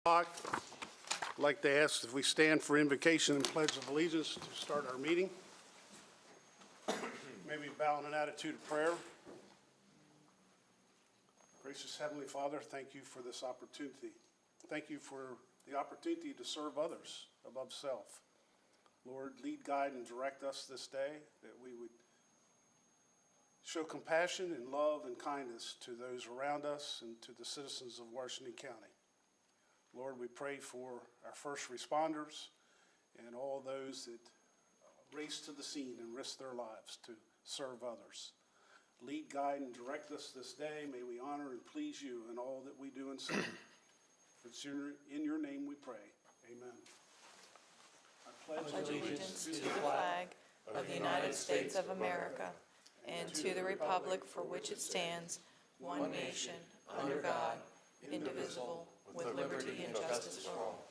I'd like to ask if we stand for invocation and pledge of allegiance to start our meeting. May we bow in an attitude of prayer. Gracious Heavenly Father, thank you for this opportunity. Thank you for the opportunity to serve others above self. Lord, lead, guide, and direct us this day, that we would show compassion and love and kindness to those around us and to the citizens of Washington County. Lord, we pray for our first responders and all those that race to the scene and risk their lives to serve others. Lead, guide, and direct us this day. May we honor and please you in all that we do and say. For it's in your name we pray. Amen. I pledge allegiance to the flag of the United States of America and to the republic for which it stands, one nation, under God, indivisible, with liberty and justice for all.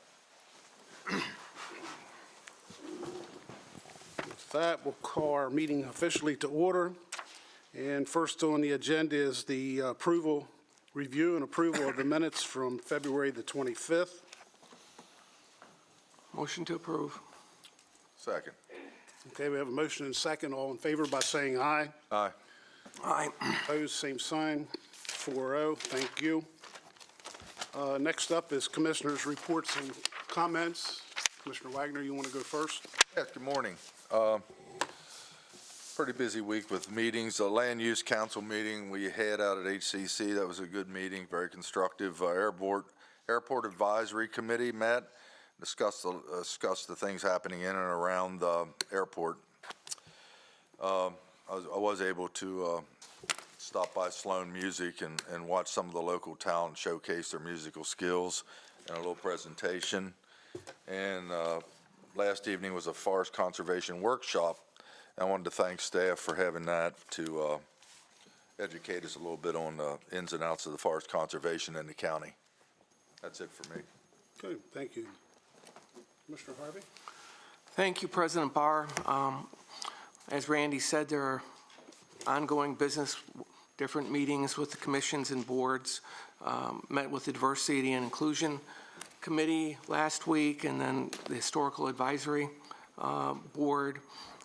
With that, we'll call our meeting officially to order. And first on the agenda is the review and approval of the minutes from February the 25th. Motion to approve. Second. Okay, we have a motion and a second. All in favor by saying aye. Aye. Aye. Opposed, same sign. 4-0. Thank you. Next up is commissioners' reports and comments. Commissioner Wagner, you want to go first? Yes, good morning. Pretty busy week with meetings. The land use council meeting we had out at HCC, that was a good meeting, very constructive. Airport advisory committee met, discussed the things happening in and around the airport. I was able to stop by Sloan Music and watch some of the local talent showcase their musical skills and a little presentation. And last evening was a forest conservation workshop. I wanted to thank staff for having that to educate us a little bit on the ins and outs of the forest conservation in the county. That's it for me. Good, thank you. Commissioner Harvey? Thank you, President Barr. As Randy said, there are ongoing business, different meetings with the commissions and boards. Met with the Diversity and Inclusion Committee last week, and then the Historical Advisory Board,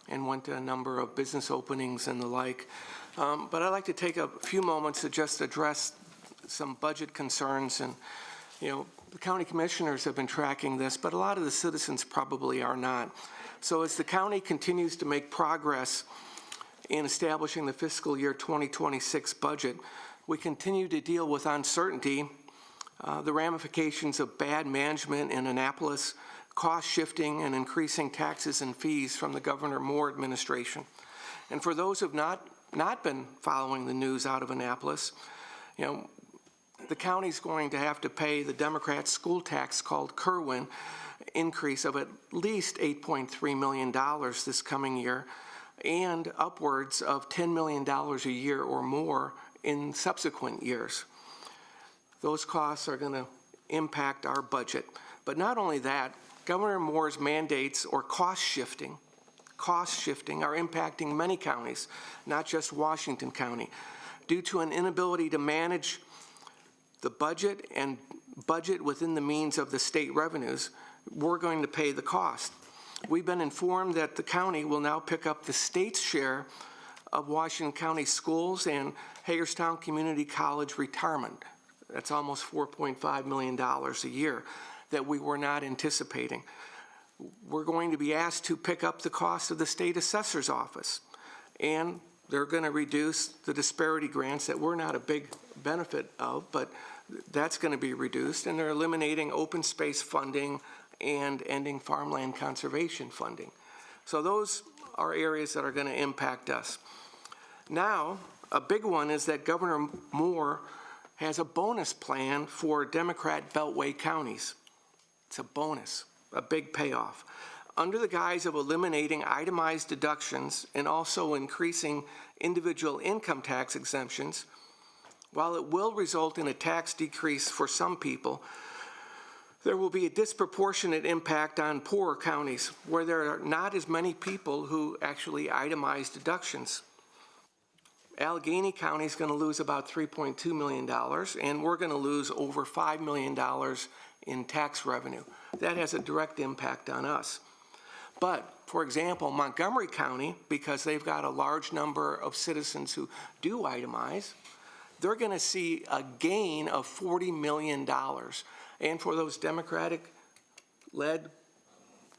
and went to a number of business openings and the like. But I'd like to take a few moments to just address some budget concerns. And, you know, the county commissioners have been tracking this, but a lot of the citizens probably are not. So as the county continues to make progress in establishing the fiscal year 2026 budget, we continue to deal with uncertainty, the ramifications of bad management in Annapolis, cost shifting and increasing taxes and fees from the Governor Moore administration. And for those who have not been following the news out of Annapolis, you know, the county's going to have to pay the Democrat school tax called Kerwin increase of at least $8.3 million this coming year, and upwards of $10 million a year or more in subsequent years. Those costs are going to impact our budget. But not only that, Governor Moore's mandates or cost shifting are impacting many counties, not just Washington County. Due to an inability to manage the budget and budget within the means of the state revenues, we're going to pay the cost. We've been informed that the county will now pick up the state's share of Washington County schools and Hagerstown Community College retirement. That's almost $4.5 million a year that we were not anticipating. We're going to be asked to pick up the cost of the state assessor's office, and they're going to reduce the disparity grants that we're not a big benefit of, but that's going to be reduced, and they're eliminating open space funding and ending farmland conservation funding. So those are areas that are going to impact us. Now, a big one is that Governor Moore has a bonus plan for Democrat Beltway counties. It's a bonus, a big payoff. Under the guise of eliminating itemized deductions and also increasing individual income tax exemptions, while it will result in a tax decrease for some people, there will be a disproportionate impact on poorer counties where there are not as many people who actually itemize deductions. Allegheny County is going to lose about $3.2 million, and we're going to lose over $5 million in tax revenue. That has a direct impact on us. But, for example, Montgomery County, because they've got a large number of citizens who do itemize, they're going to see a gain of $40 million. And for those Democratic-led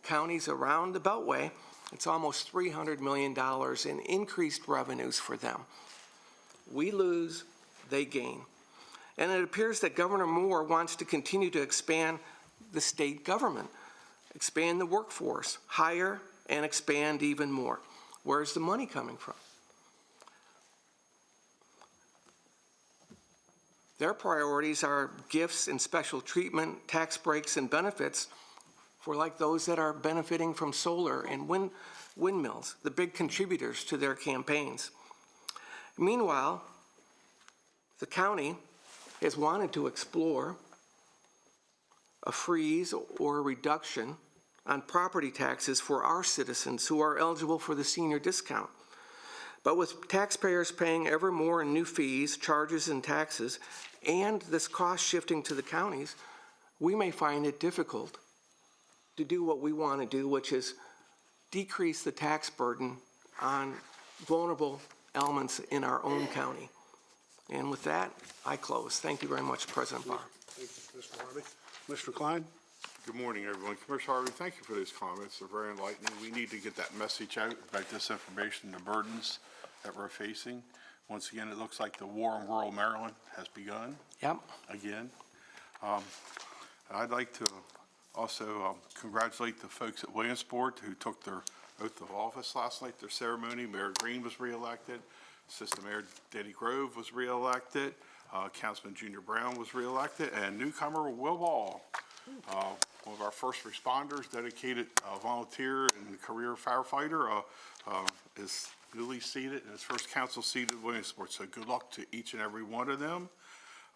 counties around the Beltway, it's almost $300 million in increased revenues for them. We lose, they gain. And it appears that Governor Moore wants to continue to expand the state government, expand the workforce, hire and expand even more. Where's the money coming from? Their priorities are gifts and special treatment, tax breaks and benefits for like those that are benefiting from solar and windmills, the big contributors to their campaigns. Meanwhile, the county has wanted to explore a freeze or a reduction on property taxes for our citizens who are eligible for the senior discount. But with taxpayers paying ever more in new fees, charges, and taxes, and this cost shifting to the counties, we may find it difficult to do what we want to do, which is decrease the tax burden on vulnerable elements in our own county. And with that, I close. Thank you very much, President Barr. Thank you, Mr. Harvey. Mr. Klein? Good morning, everyone. Commissioner Harvey, thank you for those comments. They're very enlightening. We need to get that message out about this information, the burdens that we're facing. Once again, it looks like the war in rural Maryland has begun. Yep. Again. I'd like to also congratulate the folks at Williamsport who took their oath of office last night, their ceremony. Mayor Green was reelected. Assistant Mayor Denny Grove was reelected. Councilman Junior Brown was reelected. And newcomer Will Ball, one of our first responders, dedicated volunteer and career firefighter, is newly seated in his first council seat at Williamsport. So good luck to each and every one of them.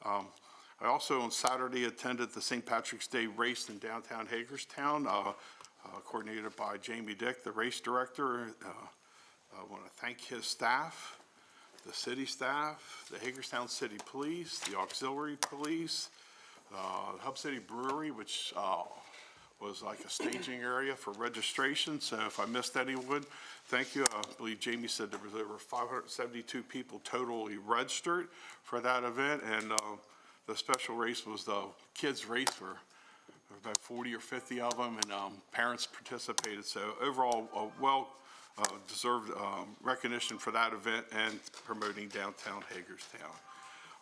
I also on Saturday attended the St. Patrick's Day race in downtown Hagerstown, coordinated by Jamie Dick, the race director. I want to thank his staff, the city staff, the Hagerstown City Police, the auxiliary police, Hub City Brewery, which was like a staging area for registration. So if I missed anyone, thank you. I believe Jamie said there was over 572 people totally registered for that event. And the special race was the kids' race where there were about 40 or 50 of them, and parents participated. So overall, a deserved recognition for that event and promoting downtown Hagerstown.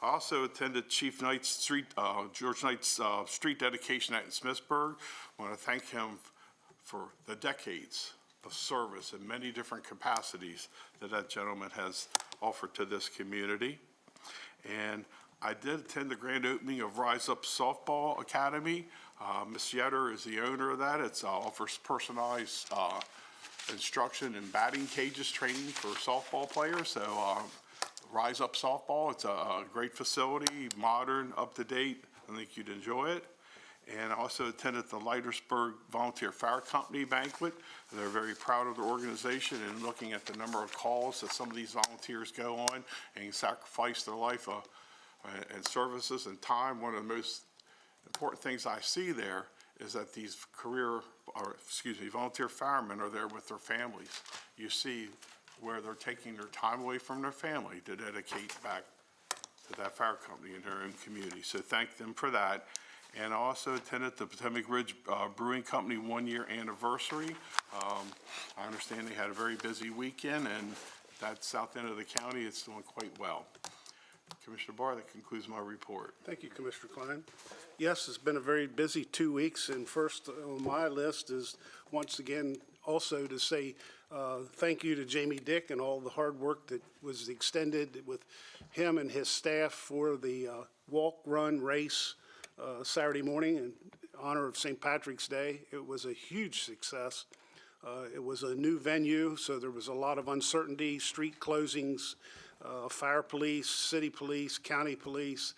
I also attended Chief Knight's street, George Knight's street dedication at Smithsburg. I want to thank him for the decades of service in many different capacities that gentleman has offered to this community. And I did attend the grand opening of Rise Up Softball Academy. Ms. Yetter is the owner of that. It offers personalized instruction and batting cages training for softball players. So Rise Up Softball, it's a great facility, modern, up-to-date. I think you'd enjoy it. And I also attended the Leitersburg Volunteer Fire Company banquet. They're very proud of their organization and looking at the number of calls that some of these volunteers go on and sacrifice their life and services and time. One of the most important things I see there is that these volunteer firemen are there with their families. You see where they're taking their time away from their family to dedicate back to that fire company in their own community. So thank them for that. And I also attended the Potomac Ridge Brewing Company 1-year anniversary. I understand they had a very busy weekend, and that south end of the county is doing quite well. Commissioner Barr, that concludes my report. Thank you, Commissioner Klein. Yes, it's been a very busy 2 weeks, and first on my list is once again also to say thank you to Jamie Dick and all the hard work that was extended with him and his staff for the walk, run, race Saturday morning in honor of St. Patrick's Day. It was a huge success. It was a new venue, so there was a lot of uncertainty, street closings, fire police, city police, county police,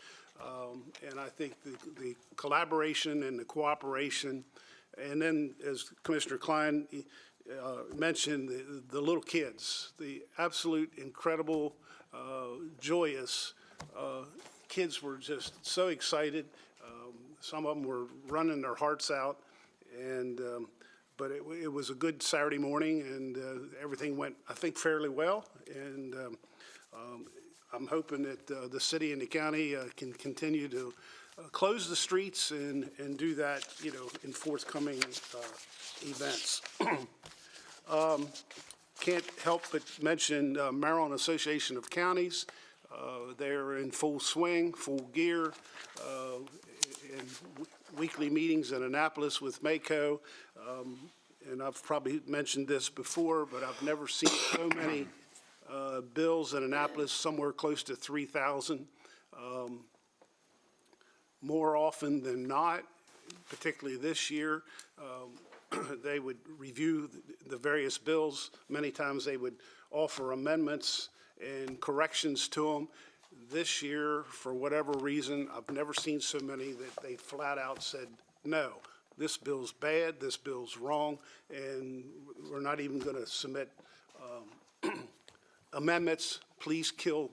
and I think the collaboration and the cooperation, and then as Commissioner Klein mentioned, the little kids, the absolute incredible joyous. Kids were just so excited. Some of them were running their hearts out, and but it was a good Saturday morning, and everything went, I think, fairly well. And I'm hoping that the city and the county can continue to close the streets and do that, in forthcoming events. Can't help but mention Maryland Association of Counties. They're in full swing, full gear, in weekly meetings in Annapolis with MACO. And I've probably mentioned this before, but I've never seen so many bills in Annapolis, somewhere close to 3,000. More often than not, particularly this year, they would review the various bills. Many times they would offer amendments and corrections to them. This year, for whatever reason, I've never seen so many that they flat out said, no, this bill's bad, this bill's wrong, and we're not even going to submit amendments. Please kill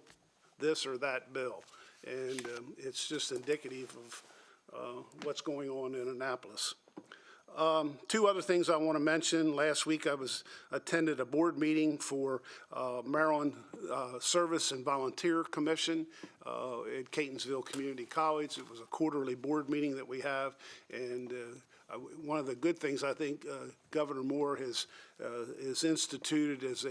this or that bill. And it's just indicative of what's going on in Annapolis. Two other things I want to mention. Last week I attended a board meeting for Maryland Service and Volunteer Commission at Catonsville Community College. It was a quarterly board meeting that we have, and one of the good things I think Governor Moore has instituted is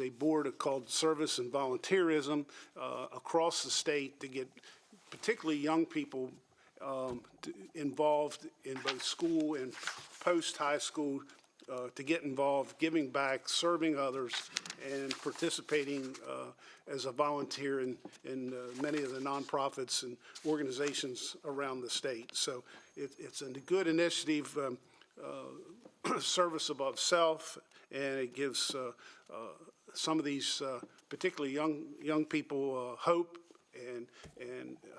a board called Service and Volunteerism across the state to get particularly young people involved in both school and post-high school, to get involved, giving back, serving others, and participating as a volunteer in many of the nonprofits and organizations around the state. So it's a good initiative, service above self, and it gives some of these particularly young people hope and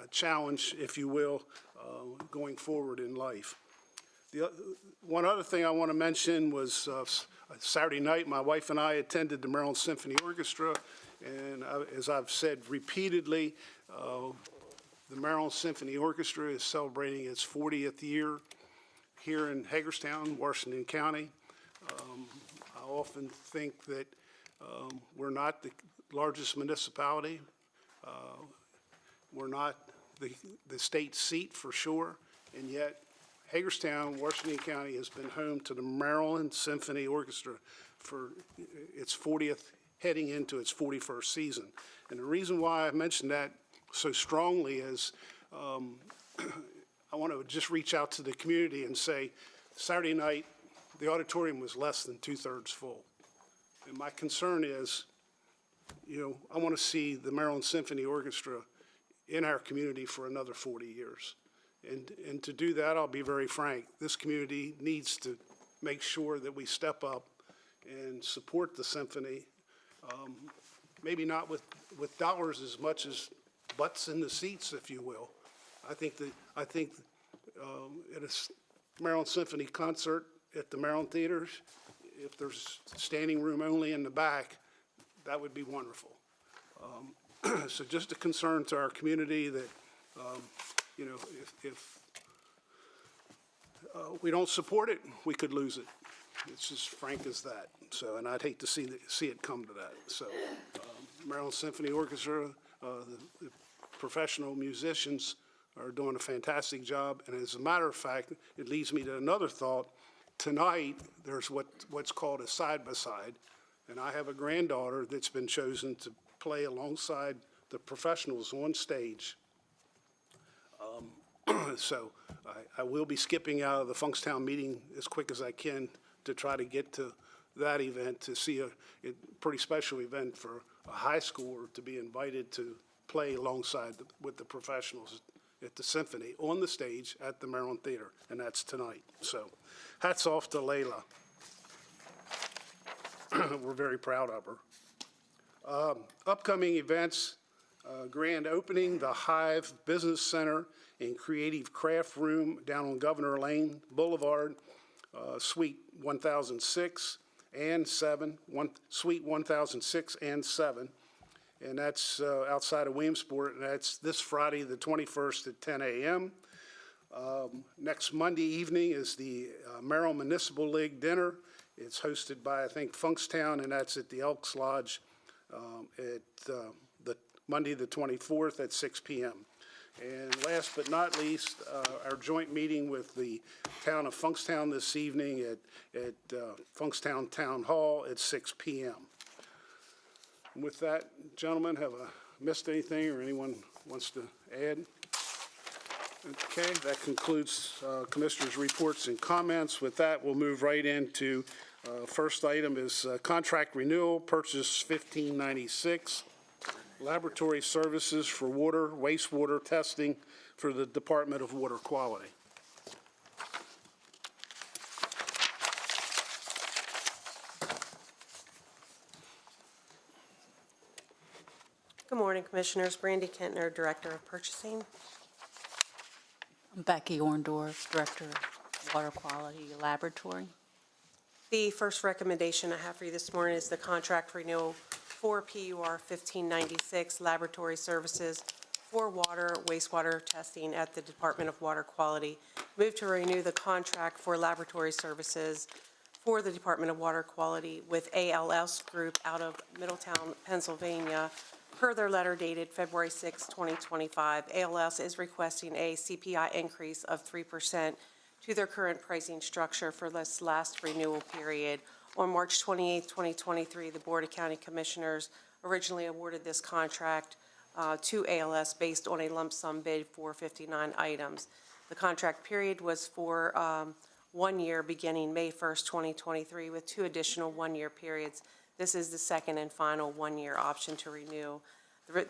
a challenge, if you will, going forward in life. One other thing I want to mention was Saturday night, my wife and I attended the Maryland Symphony Orchestra, and as I've said repeatedly, the Maryland Symphony Orchestra is celebrating its 40th year here in Hagerstown, Washington County. I often think that we're not the largest municipality. We're not the state seat for sure, and yet Hagerstown, Washington County has been home to the Maryland Symphony Orchestra for its 40th, heading into its 41st season. And the reason why I mentioned that so strongly is I want to just reach out to the community and say, Saturday night, the auditorium was less than 2/3 full. And my concern is, I want to see the Maryland Symphony Orchestra in our community for another 40 years. And to do that, I'll be very frank, this community needs to make sure that we step up and support the symphony, maybe not with dollars as much as butts in the seats, if you will. I think at a Maryland Symphony concert at the Maryland Theaters, if there's standing room only in the back, that would be wonderful. So just a concern to our community that, if we don't support it, we could lose it. It's as frank as that. So, and I'd hate to see it come to that. So, Maryland Symphony Orchestra, the professional musicians are doing a fantastic job. And as a matter of fact, it leads me to another thought. Tonight, there's what's called a side-by-side. And I have a granddaughter that's been chosen to play alongside the professionals on stage. So I will be skipping out of the Funkstown meeting as quick as I can to try to get to that event, to see a pretty special event for a high schooler to be invited to play alongside with the professionals at the symphony on the stage at the Maryland Theater, and that's tonight. So hats off to Layla. We're very proud of her. Upcoming events, grand opening, the Hive Business Center and Creative Craft Room down on Governor Lane Boulevard, Suite 1006 and 7, Suite 1006 and 7. and that's outside of Williamsport, and that's this Friday, the 21st at 10 a.m. Next Monday evening is the Merrill Municipal League dinner. It's hosted by, I think, Funkstown, and that's at the Elks Lodge at the Monday, the 24th at 6 p.m. And last but not least, our joint meeting with the town of Funkstown this evening at Funkstown Town Hall at 6 p.m. And with that, gentlemen, have I missed anything or anyone wants to add? Okay, that concludes Commissioners' reports and comments. With that, we'll move right into first item is contract renewal, purchase 1596, laboratory services for water, wastewater testing for the Department of Water Quality. Good morning, Commissioners. Brandy Kentner, Director of Purchasing. Becky Orndorff, Director of Water Quality Laboratory. The first recommendation I have for you this morning is the contract renewal for PUR 1596, laboratory services for water, wastewater testing at the Department of Water Quality. Move to renew the contract for laboratory services for the Department of Water Quality with ALS Group out of Middletown, Pennsylvania, per their letter dated February 6, 2025. ALS is requesting a CPI increase of 3% to their current pricing structure for this last renewal period. On March 28, 2023, the Board of County Commissioners originally awarded this contract to ALS based on a lump sum bid for 59 items. The contract period was for 1 year beginning May 1st, 2023, with 2 additional 1-year periods. This is the second and final 1-year option to renew.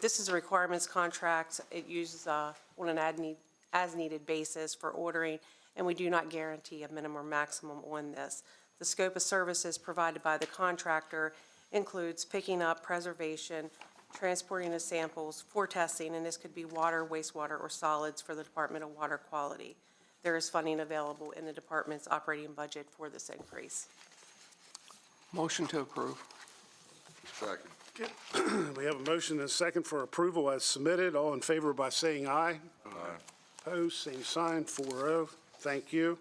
This is a requirements contract. It uses on an as-needed basis for ordering, and we do not guarantee a minimum or maximum on this. The scope of services provided by the contractor includes picking up, preservation, transporting the samples for testing, and this could be water, wastewater, or solids for the Department of Water Quality. There is funding available in the department's operating budget for this increase. Motion to approve. Second. We have a motion and a second for approval as submitted. All in favor by saying aye. Aye. Opposed, same sign, 4-0. Thank you.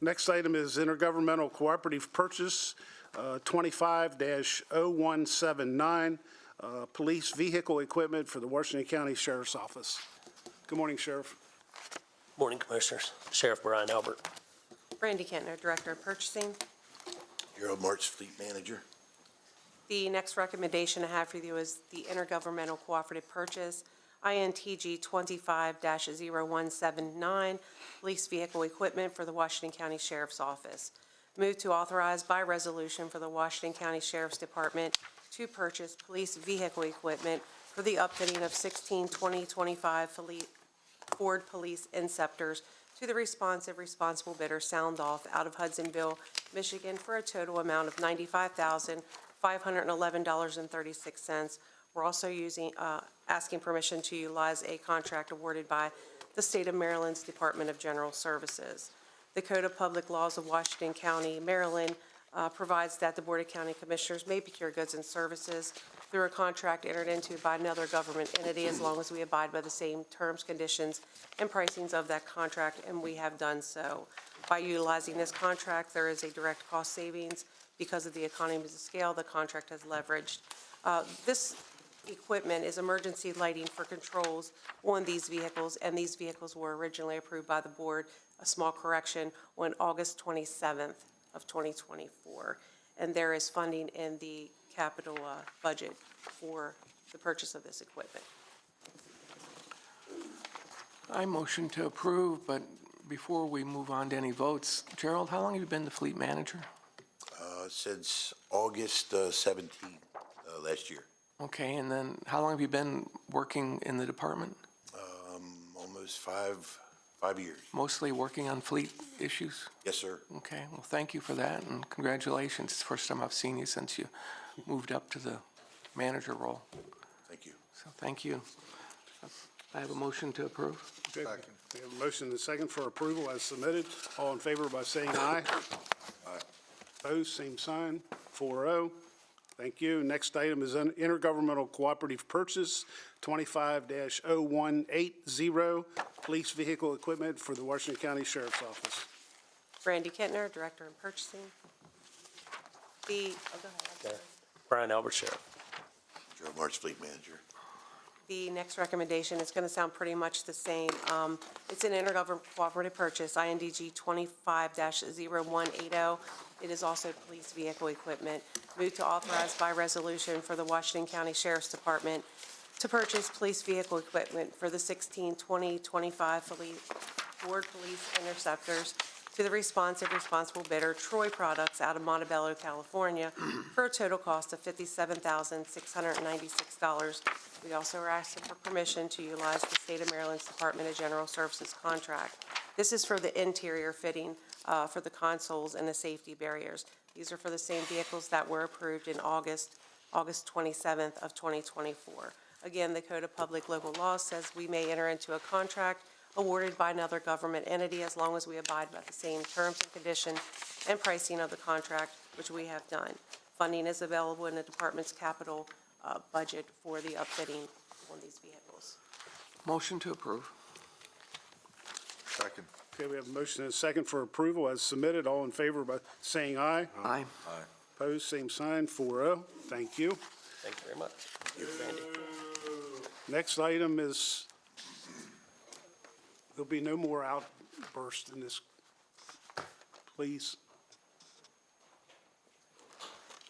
Next item is intergovernmental cooperative purchase, 25-0179, police vehicle equipment for the Washington County Sheriff's Office. Good morning, Sheriff. Morning, Commissioners. Sheriff Brian Albert. Brandy Kentner, Director of Purchasing. Gerald March, Fleet Manager. The next recommendation I have for you is the intergovernmental cooperative purchase, INTG 25-0179, police vehicle equipment for the Washington County Sheriff's Office. Move to authorize by resolution for the Washington County Sheriff's Department to purchase police vehicle equipment for the upfitting of 16 2025 Ford Police Inceptors to the responsible bidder Sound Off out of Hudsonville, Michigan, for a total amount of $95,511.36. We're also asking permission to utilize a contract awarded by the State of Maryland's Department of General Services. The Code of Public Laws of Washington County, Maryland, provides that the Board of County Commissioners may procure goods and services through a contract entered into by another government entity as long as we abide by the same terms, conditions, and pricings of that contract, and we have done so. By utilizing this contract, there is a direct cost savings because of the economies of scale the contract has leveraged. This equipment is emergency lighting for controls on these vehicles, and these vehicles were originally approved by the board, a small correction, on August 27th of 2024. And there is funding in the capital budget for the purchase of this equipment. I motion to approve, but before we move on to any votes, Gerald, how long have you been the fleet manager? Since August 17th last year. Okay, and then how long have you been working in the department? Almost five years. Mostly working on fleet issues? Yes, sir. Okay, well, thank you for that, and congratulations. It's the first time I've seen you since you moved up to the manager role. Thank you. So thank you. I have a motion to approve. Okay. We have a motion and a second for approval as submitted. All in favor by saying aye. Aye. Opposed, same sign, 4-0. Thank you. Next item is an intergovernmental cooperative purchase, 25-0180, police vehicle equipment for the Washington County Sheriff's Office. Randy Kentner, Director in Purchasing. Go ahead, I'm sorry. Brian Albert, Sheriff. Gerald March, Fleet Manager. The next recommendation is going to sound pretty much the same. It's an intergovernmental cooperative purchase, INDG 25-0180. It is also police vehicle equipment. Move to authorize by resolution for the Washington County Sheriff's Department to purchase police vehicle equipment for the 16-20-25 Ford Police Interceptors to the responsible bidder, Troy Products, out of Montebello, California, for a total cost of $57,696. We also are asking for permission to utilize the State of Maryland's Department of General Services contract. This is for the interior fitting for the consoles and the safety barriers. These are for the same vehicles that were approved in August 27th of 2024. Again, the Code of Public Local Law says we may enter into a contract awarded by another government entity as long as we abide by the same terms and conditions and pricing of the contract, which we have done. Funding is available in the department's capital budget for the upfitting on these vehicles. Motion to approve. Second. Okay, we have a motion and a second for approval as submitted. All in favor by saying aye. Aye. Opposed, same sign, 4-0. Thank you. Thank you very much. Randy. Next item is, there'll be no more outbursts in this, please.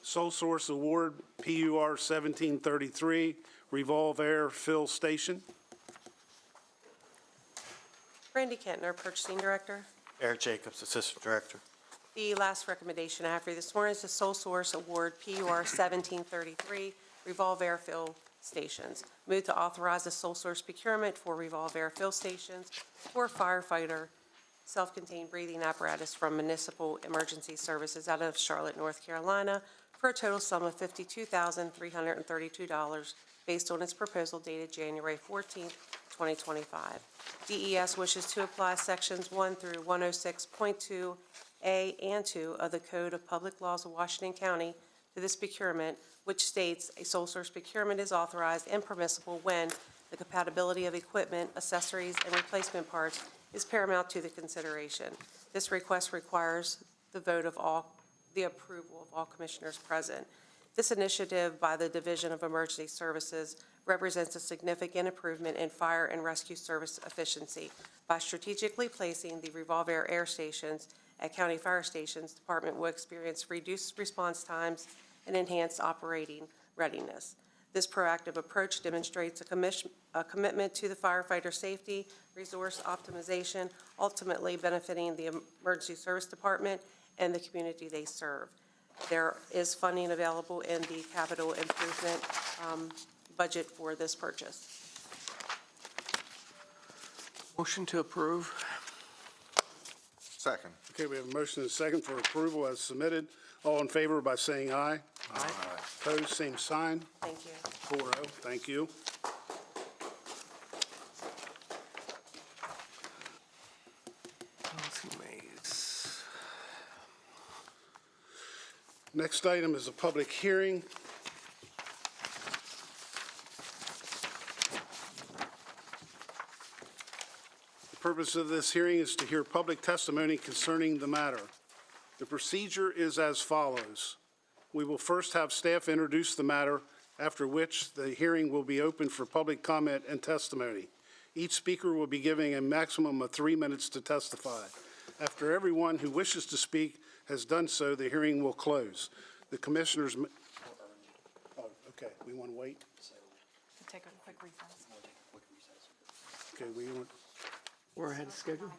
Sole Source Award, PUR 1733, Revolve Air Fill Station. Randy Kentner, Purchasing Director. Eric Jacobs, Assistant Director. The last recommendation I have for you this morning is the Sole Source Award, PUR 1733, Revolve Air Fill Stations. Move to authorize the sole source procurement for Revolve Air Fill Stations for firefighter self-contained breathing apparatus from Municipal Emergency Services out of Charlotte, North Carolina, for a total sum of $52,332 based on its proposal dated January 14th, 2025. DES wishes to apply Sections 1 through 106.2A and 2 of the Code of Public Laws of Washington County to this procurement, which states a sole source procurement is authorized and permissible when the compatibility of equipment, accessories, and replacement parts is paramount to the consideration. This request requires the approval of all commissioners present. This initiative by the Division of Emergency Services represents a significant improvement in fire and rescue service efficiency. By strategically placing the Revolve Air stations at county fire stations, the department will experience reduced response times and enhanced operating readiness. This proactive approach demonstrates a commitment to the firefighter safety, resource optimization, ultimately benefiting the emergency service department and the community they serve. There is funding available in the capital improvement budget for this purchase. Motion to approve. Second. Okay, we have a motion and a second for approval as submitted. All in favor by saying aye. Aye. Opposed, same sign, Thank you. 4-0. Thank you. Maze. Next item is a public hearing. The purpose of this hearing is to hear public testimony concerning the matter. The procedure is as follows. We will first have staff introduce the matter, after which the hearing will be open for public comment and testimony. Each speaker will be giving a maximum of 3 minutes to testify. After everyone who wishes to speak has done so, the hearing will close. The commissioners, okay, we want to wait? Take a quick recess. Okay, we want, We're ahead of schedule.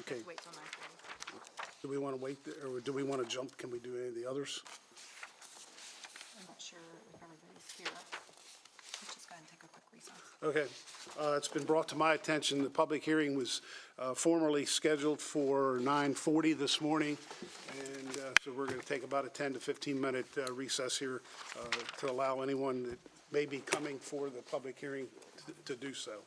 okay, Wait till 9:40. do we want to wait, or do we want to jump? Can we do any of the others? I'm not sure if everybody's here. Let's just go ahead and take a quick recess. Okay, it's been brought to my attention, the public hearing was formerly scheduled for 9:40 this morning, and so we're going to take about a 10 to 15-minute recess here to allow anyone that may be coming for the public hearing to do so.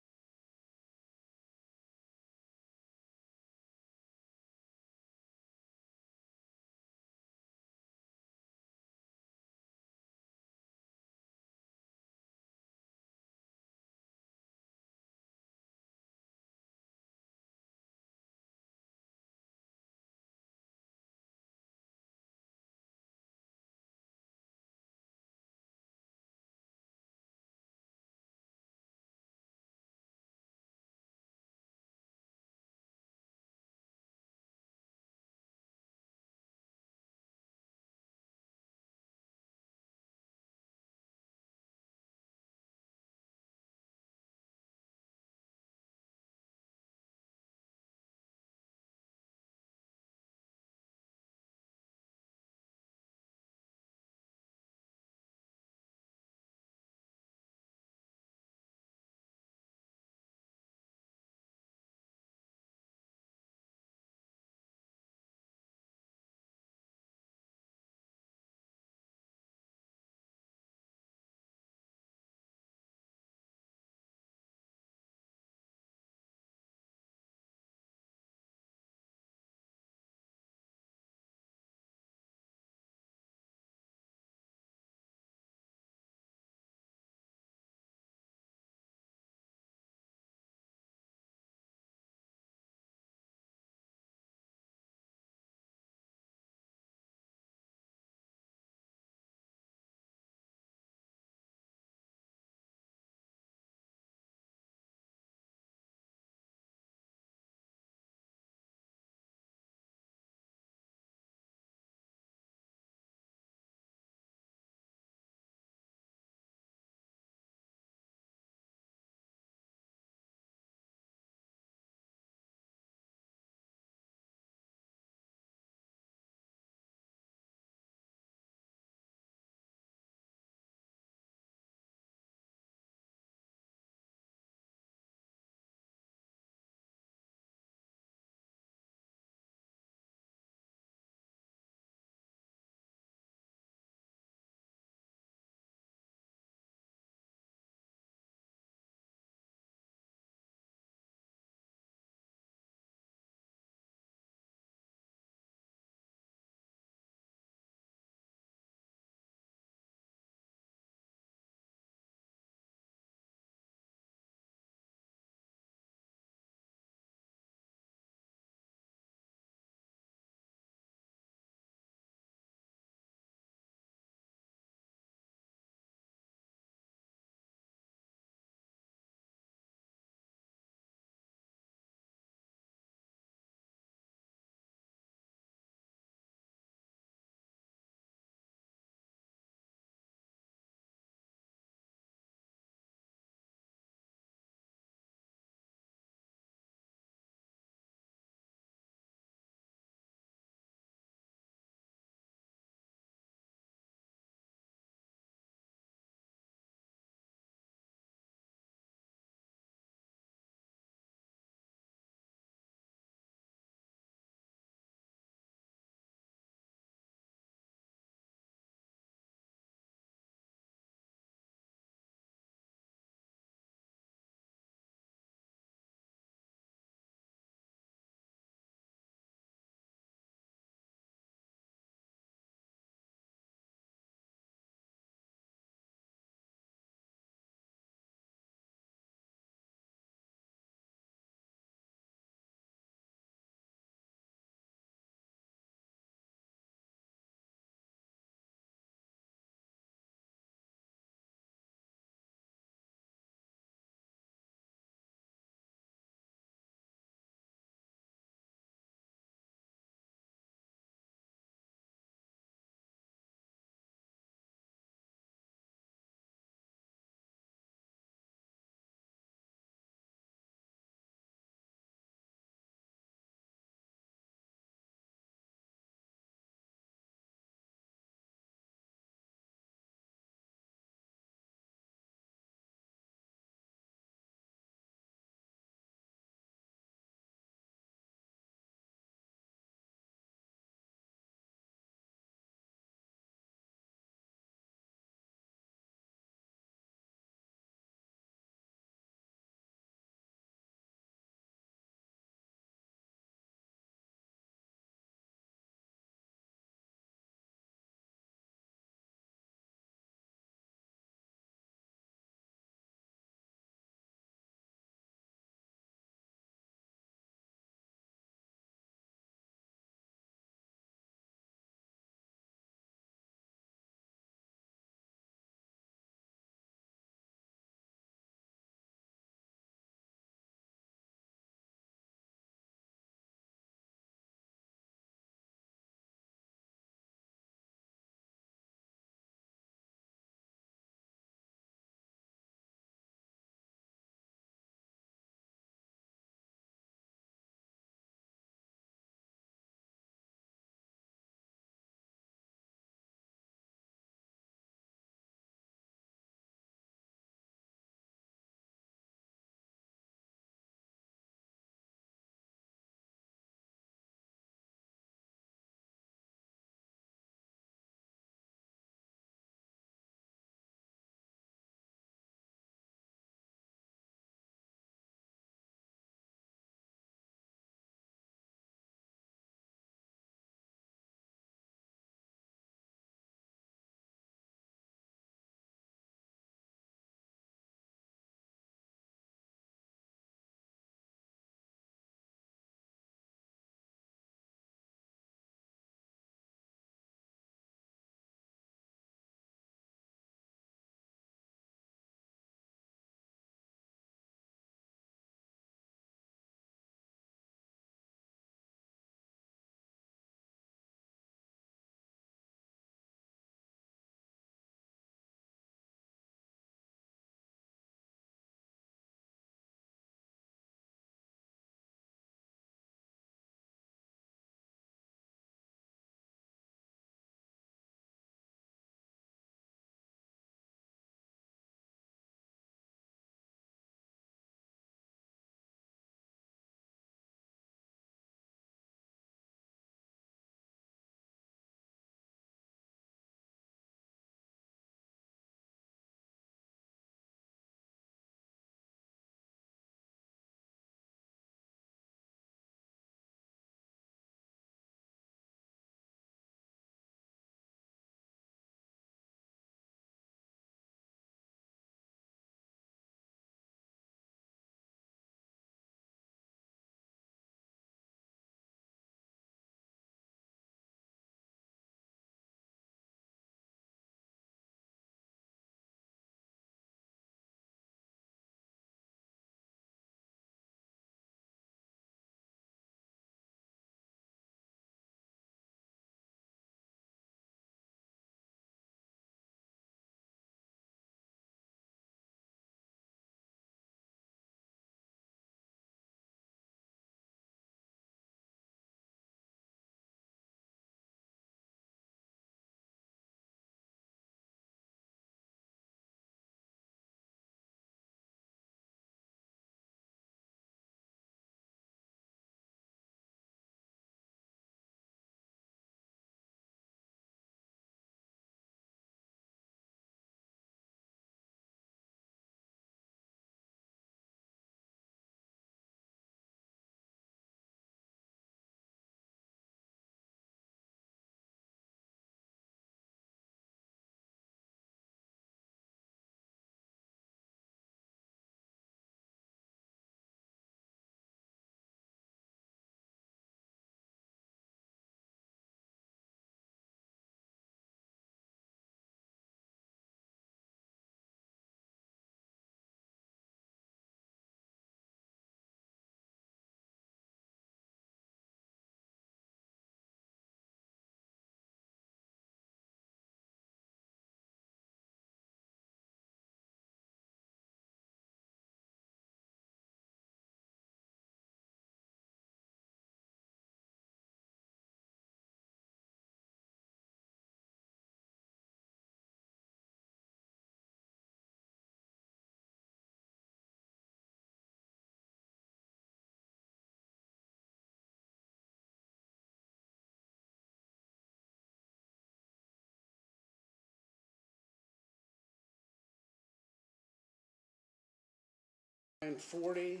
9:40,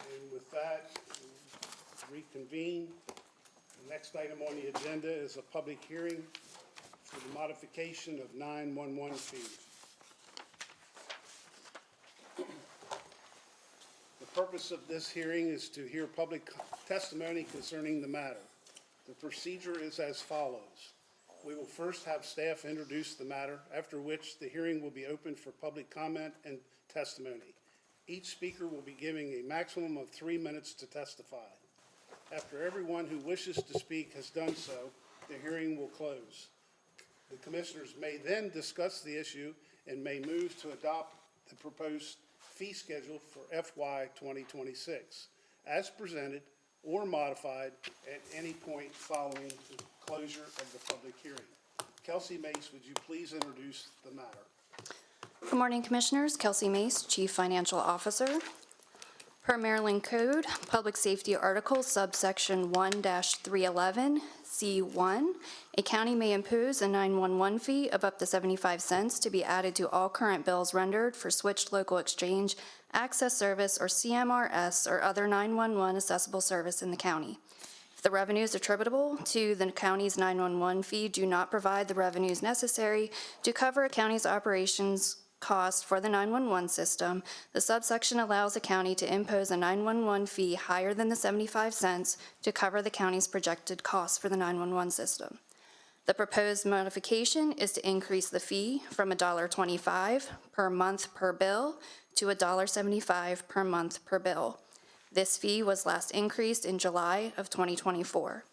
and with that, we'll reconvene. The next item on the agenda is a public hearing for the modification of 911 fees. The purpose of this hearing is to hear public testimony concerning the matter. The procedure is as follows. We will first have staff introduce the matter, after which the hearing will be open for public comment and testimony. Each speaker will be giving a maximum of 3 minutes to testify. After everyone who wishes to speak has done so, the hearing will close. The commissioners may then discuss the issue and may move to adopt the proposed fee schedule for FY 2026 as presented or modified at any point following the closure of the public hearing. Kelsey Mace, would you please introduce the matter? Good morning, Commissioners. Kelsey Mace, Chief Financial Officer. Per Maryland Code, Public Safety Article subsection 1-311, C1, a county may impose a 911 fee of up to 75 cents to be added to all current bills rendered for switched local exchange, access service, or CMRS, or other 911 accessible service in the county. If the revenues attributable to the county's 911 fee do not provide the revenues necessary to cover a county's operations cost for the 911 system, the subsection allows the county to impose a 911 fee higher than the 75 cents to cover the county's projected costs for the 911 system. The proposed modification is to increase the fee from $1.25 per month per bill to $1.75 per month per bill. This fee was last increased in July of 2024.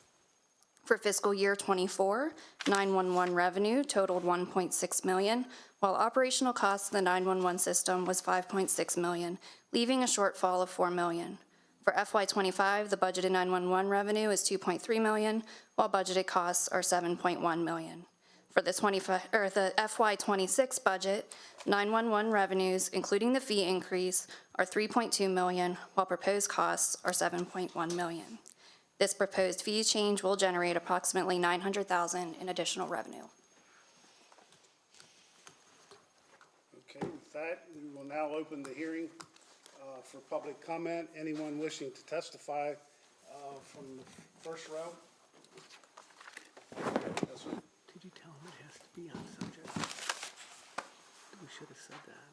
For fiscal year 24, 911 revenue totaled $1.6 million, while operational costs of the 911 system was $5.6 million, leaving a shortfall of $4 million. For FY25, the budgeted 911 revenue is $2.3 million, while budgeted costs are $7.1 million. For the FY26 budget, 911 revenues, including the fee increase, are $3.2 million, while proposed costs are $7.1 million. This proposed fee change will generate approximately $900,000 in additional revenue. Okay, with that, we will now open the hearing for public comment. Anyone wishing to testify from the first row? Yes, sir. Did you tell him it has to be on subject? We should have said that.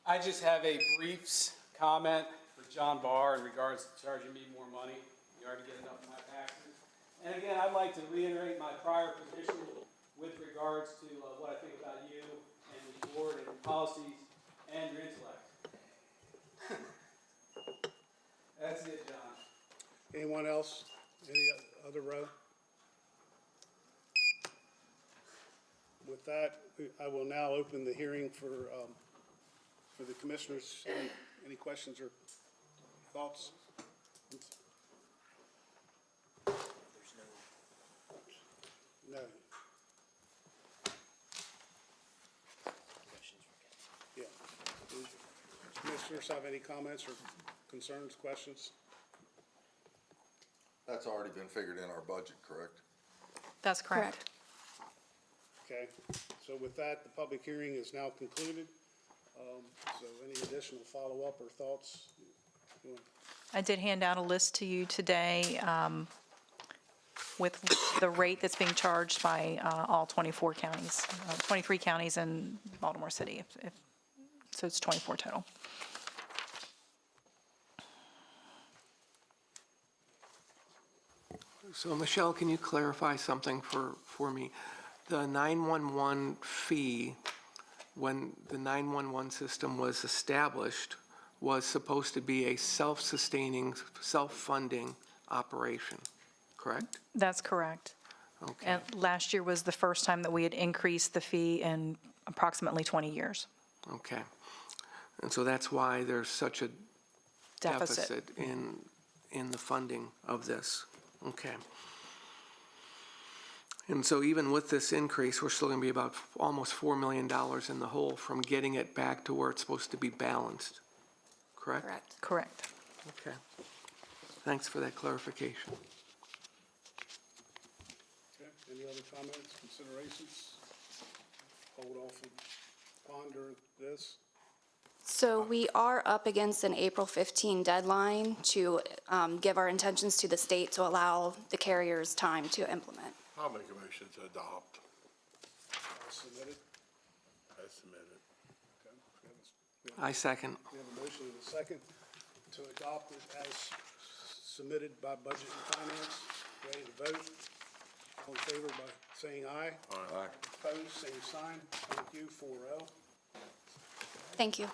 I just have a brief comment for John Barr in regards to charging me more money. You already get enough of my taxes. And again, I'd like to reiterate my prior position with regards to what I think about you and the board and your policies and your intellect. That's it, John. Anyone else? Any other row? With that, I will now open the hearing for the commissioners. Any questions or thoughts? No. Yeah. Commissioners have any comments or concerns, questions? That's already been figured in our budget, correct? That's correct. Okay, so with that, the public hearing is now concluded. So any additional follow-up or thoughts? I did hand out a list to you today with the rate that's being charged by all 24 counties, 23 counties in Baltimore City, so it's 24 total. So Michelle, can you clarify something for me? The 911 fee, when the 911 system was established, was supposed to be a self-sustaining, self-funding operation, correct? That's correct. Okay. And last year was the first time that we had increased the fee in approximately 20 years. Okay. And so that's why there's such a deficit in the funding of this. Okay. And so even with this increase, we're still going to be about almost $4 million in the hole from getting it back to where it's supposed to be balanced, correct? Correct. Correct. Okay. Thanks for that clarification. Okay, any other comments, considerations? Hold off on ponder this? So we are up against an April 15 deadline to give our intentions to the state to allow the carriers time to implement. I'll make a motion to adopt Submitted? as submitted. Okay. We have I second. a motion and a second to adopt it as submitted by Budget and Finance. Ready to vote? All in favor by saying aye. Aye. Opposed, same sign. Thank you, 4-0. Thank you.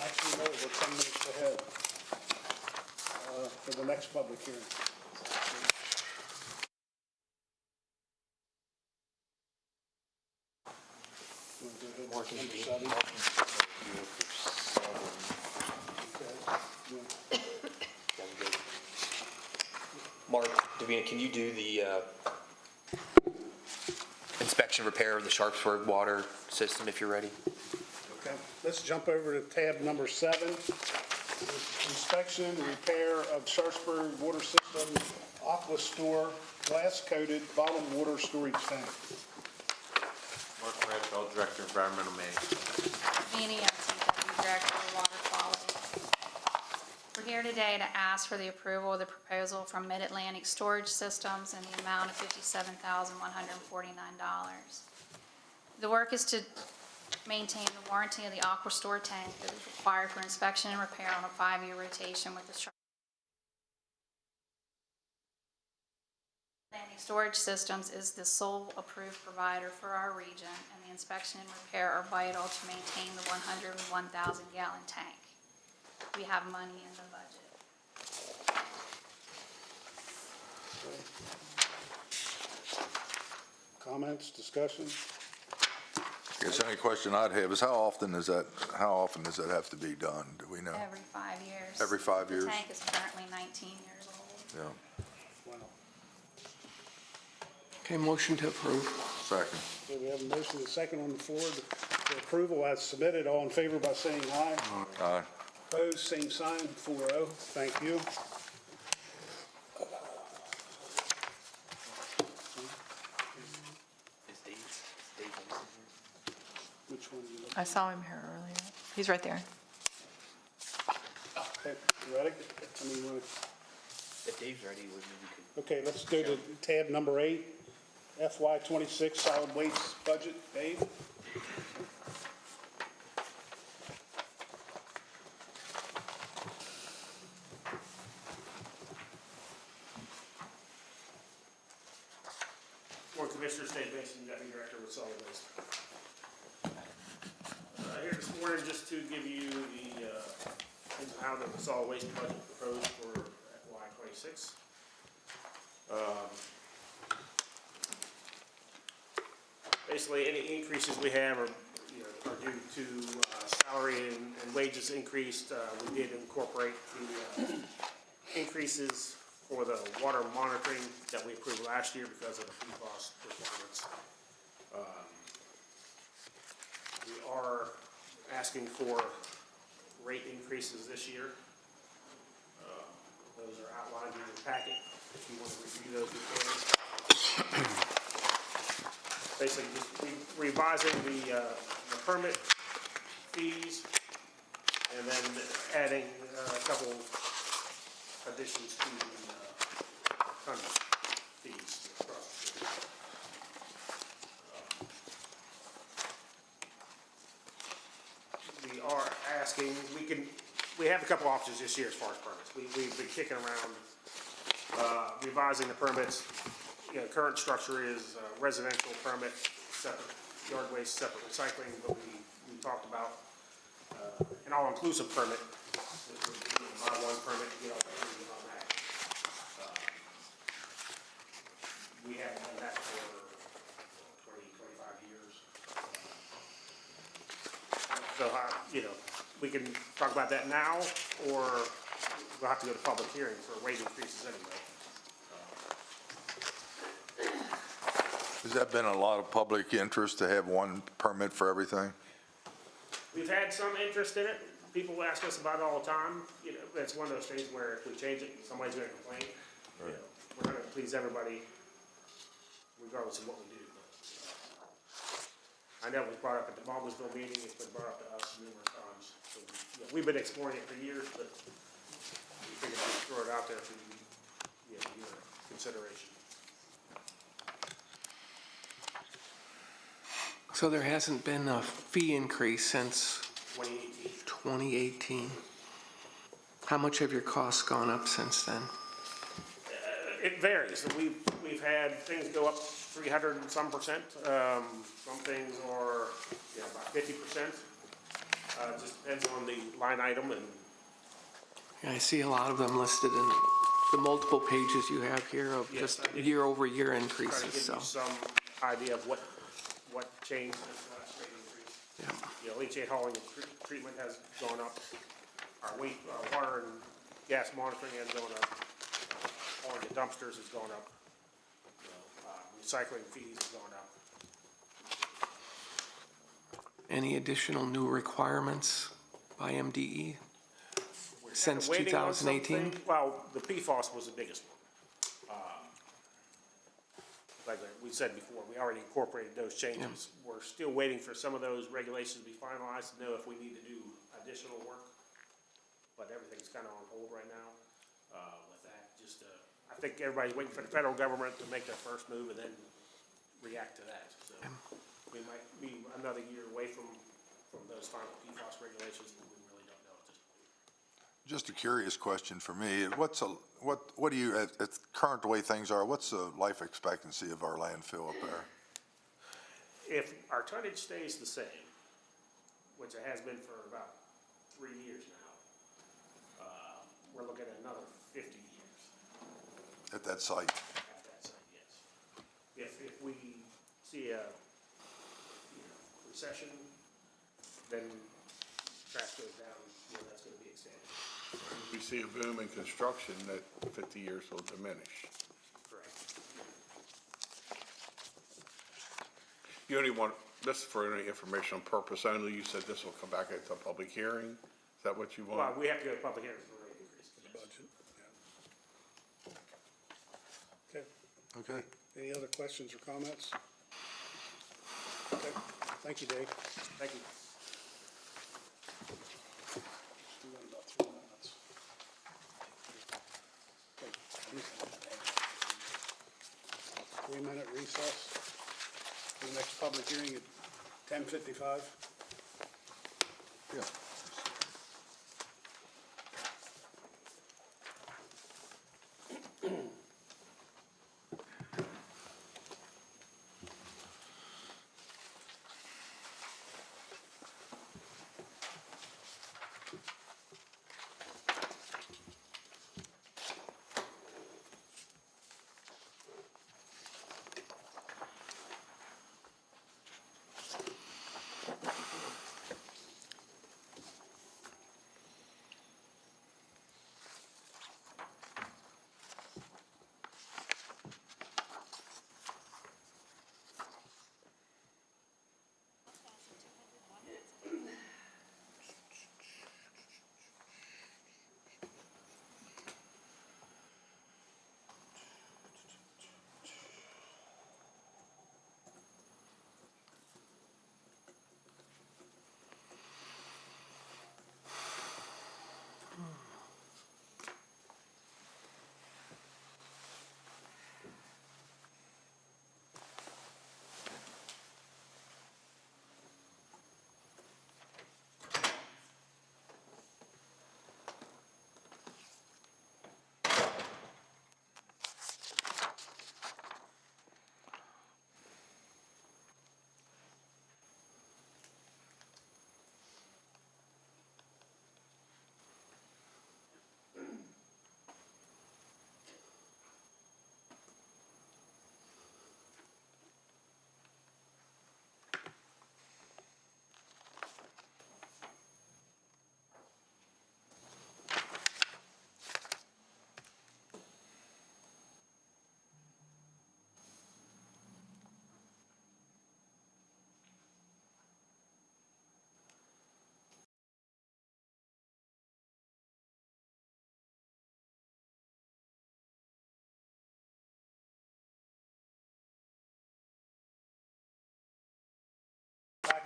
Actually, no, we're 10 minutes ahead for the next public hearing. You want to go ahead with number 7? Okay. Mark, Davina, can you do the inspection repair of the Sharpsburg water system if you're ready? Okay, let's jump over to tab number 7. Inspection and repair of Sharpsburg Water System Aqua Store glass-coated bottled water storage tank. Mark Radfeld, Director of Environmental Management. Meany, DPW Director of Water Quality. We're here today to ask for the approval of the proposal from Mid-Atlantic Storage Systems in the amount of $57,149. The work is to maintain the warranty of the Aqua Store tank that is required for inspection and repair on a 5-year rotation with the Mid-Atlantic Storage Systems is the sole approved provider for our region, and the inspection and repair are vital to maintain the 101,000-gallon tank. We have money in the budget. Comments, discussion? I guess any question I'd have is how often does that have to be done? Do we know? Every 5 years. Every 5 years? The tank is currently 19 years old. Yeah. Wow. Okay, motion to approve. Second. Okay, we have a motion and a second on the floor for approval as submitted. All in favor by saying aye. Aye. Opposed, same sign, 4-0. Thank you. Which one are you looking I saw him here earlier. He's right there. at? Okay, you ready? I mean, you want If Dave's ready, we can. okay, let's go to tab number 8, FY '26 solid waste budget. Dave? Board Commissioners, Dave Mason, Deputy Director with Solid Waste. Here this morning just to give you the, how the solid waste budget proposed for FY '26. Basically, any increases we have are due to salary and wages increased. We did incorporate the increases for the water monitoring that we approved last year because of the PFAS requirements. We are asking for rate increases this year. Those are outlined in your packet. If you want to review those, we can. Basically, just revising the permit fees and then adding a couple additions to the permit fees. We are asking, we have a couple options this year as far as permits. We've been kicking around revising the permits. Current structure is residential permit, separate yard waste, separate recycling, what we talked about. An all-inclusive permit, buy one permit, get all the things on that. We haven't done that for 20, 25 years. So, we can talk about that now, or we'll have to go to public hearing for rate increases anyway. Has that been a lot of public interest to have one permit for everything? We've had some interest in it. People ask us about it all the time. It's one of those things where if we change it, somebody's gonna complain. We're gonna please everybody regardless of what we do. I know it was brought up at the Baldwinsville meeting, it's been brought up to us numerous times. So, you know, we've been exploring it for years, but we figured I'd throw it out there for you, you know, your consideration. So there hasn't been a fee increase since 2018. 2018. How much have your costs gone up since then? It varies. We've had things go up 300 and some %. Some things are, you know, about 50%. Just depends on the line item and. Yeah, I see a lot of them listed in the multiple pages you have here of Yes, just I did. year-over-year Try to increases, give so. you some idea of what changed since the last rate increase. Yeah. You know, leachate hauling and treatment has gone up. Our water and gas monitoring has gone up. Hauling the dumpsters has gone up. You know, recycling fees has gone up. Any additional new requirements by MDE We're since kinda waiting on 2018? something. Well, the PFAS was the biggest one. Like we said before, we already incorporated those changes. We're still waiting for some of those regulations to be finalized to know if we need to do additional work. But everything's kind of on hold right now with that. Just, I think everybody's waiting for the federal government to make their first move and then react to that. So we might be another year away from those final PFAS regulations, and we really don't know at this point. Just a curious question for me. What do you, at the current way things are, what's the life expectancy of our landfill up there? If our tonnage stays the same, which it has been for about 3 years now, we're looking at another 50 years. At that site? At that site, yes. If we see a, recession, then trash goes down, that's gonna be extended. If we see a boom in construction, that 50 years will diminish. Correct. You only want, this for any informational purpose only, you said this will come back at the public hearing? Is that what you want? Well, we have to go to public hearing for rate increase. Budget, yeah. Okay. Okay. Any other questions or comments? Okay, thank you, Dave. Thank you. We got about 3 minutes. Okay. 3-minute recess. The next public hearing at 10:55. Yeah.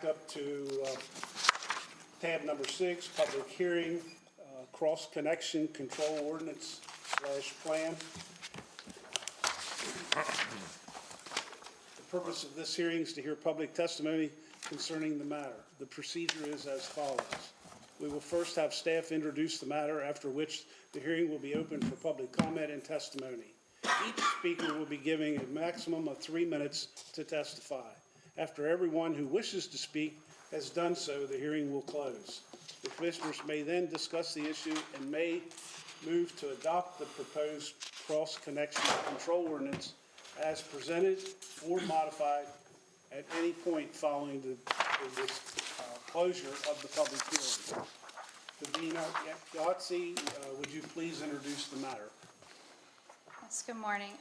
back up to tab number 6, public hearing, cross-connection control ordinance / plan. The purpose of this hearing is to hear public testimony concerning the matter. The procedure is as follows. We will first have staff introduce the matter, after which the hearing will be open for public comment and testimony. Each speaker will be giving a maximum of 3 minutes to testify. After everyone who wishes to speak has done so, the hearing will close. The commissioners may then discuss the issue and may move to adopt the proposed cross-connection control ordinance as presented or modified at any point following the closure of the public hearing. Davina Yahtzee, would you please introduce the matter? Yes, good morning.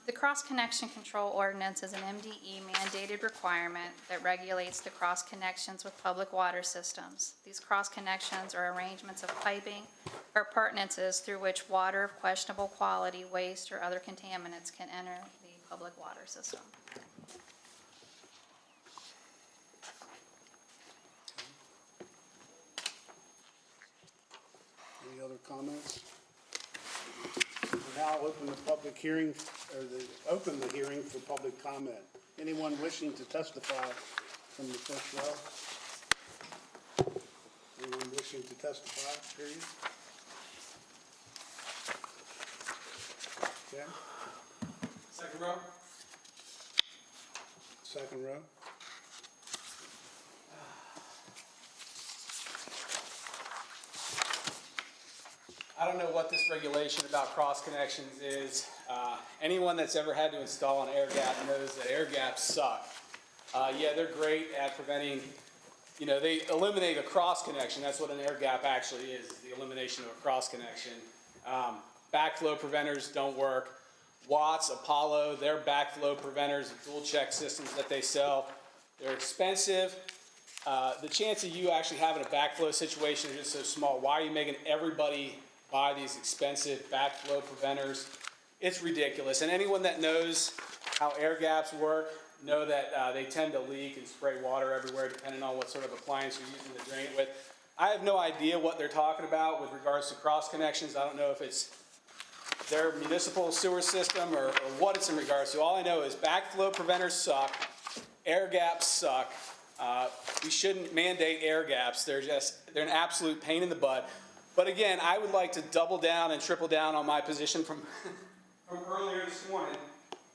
The cross-connection control ordinance is an MDE mandated requirement that regulates the cross-connections with public water systems. These cross-connections are arrangements of piping or appurtenances through which water of questionable quality, waste, or other contaminants can enter the public water system. Any other comments? We'll now open the public hearing, open the hearing for public comment. Anyone wishing to testify from the first row? Anyone wishing to testify, period? Okay, Second row? second row. I don't know what this regulation about cross connections is. Anyone that's ever had to install an air gap knows that air gaps suck. Yeah, they're great at preventing, they eliminate a cross connection. That's what an air gap actually is the elimination of a cross connection. Backflow preventers don't work. Watts, Apollo, their backflow preventers, dual check systems that they sell, they're expensive. The chance of you actually having a backflow situation is just so small. Why are you making everybody buy these expensive backflow preventers? It's ridiculous. And anyone that knows how air gaps work know that they tend to leak and spray water everywhere depending on what sort of appliance you're using to drain it with. I have no idea what they're talking about with regards to cross connections. I don't know if it's their municipal sewer system or what it's in regards to. All I know is backflow preventers suck, air gaps suck. We shouldn't mandate air gaps. They're an absolute pain in the butt. But again, I would like to double down and triple down on my position from earlier this morning.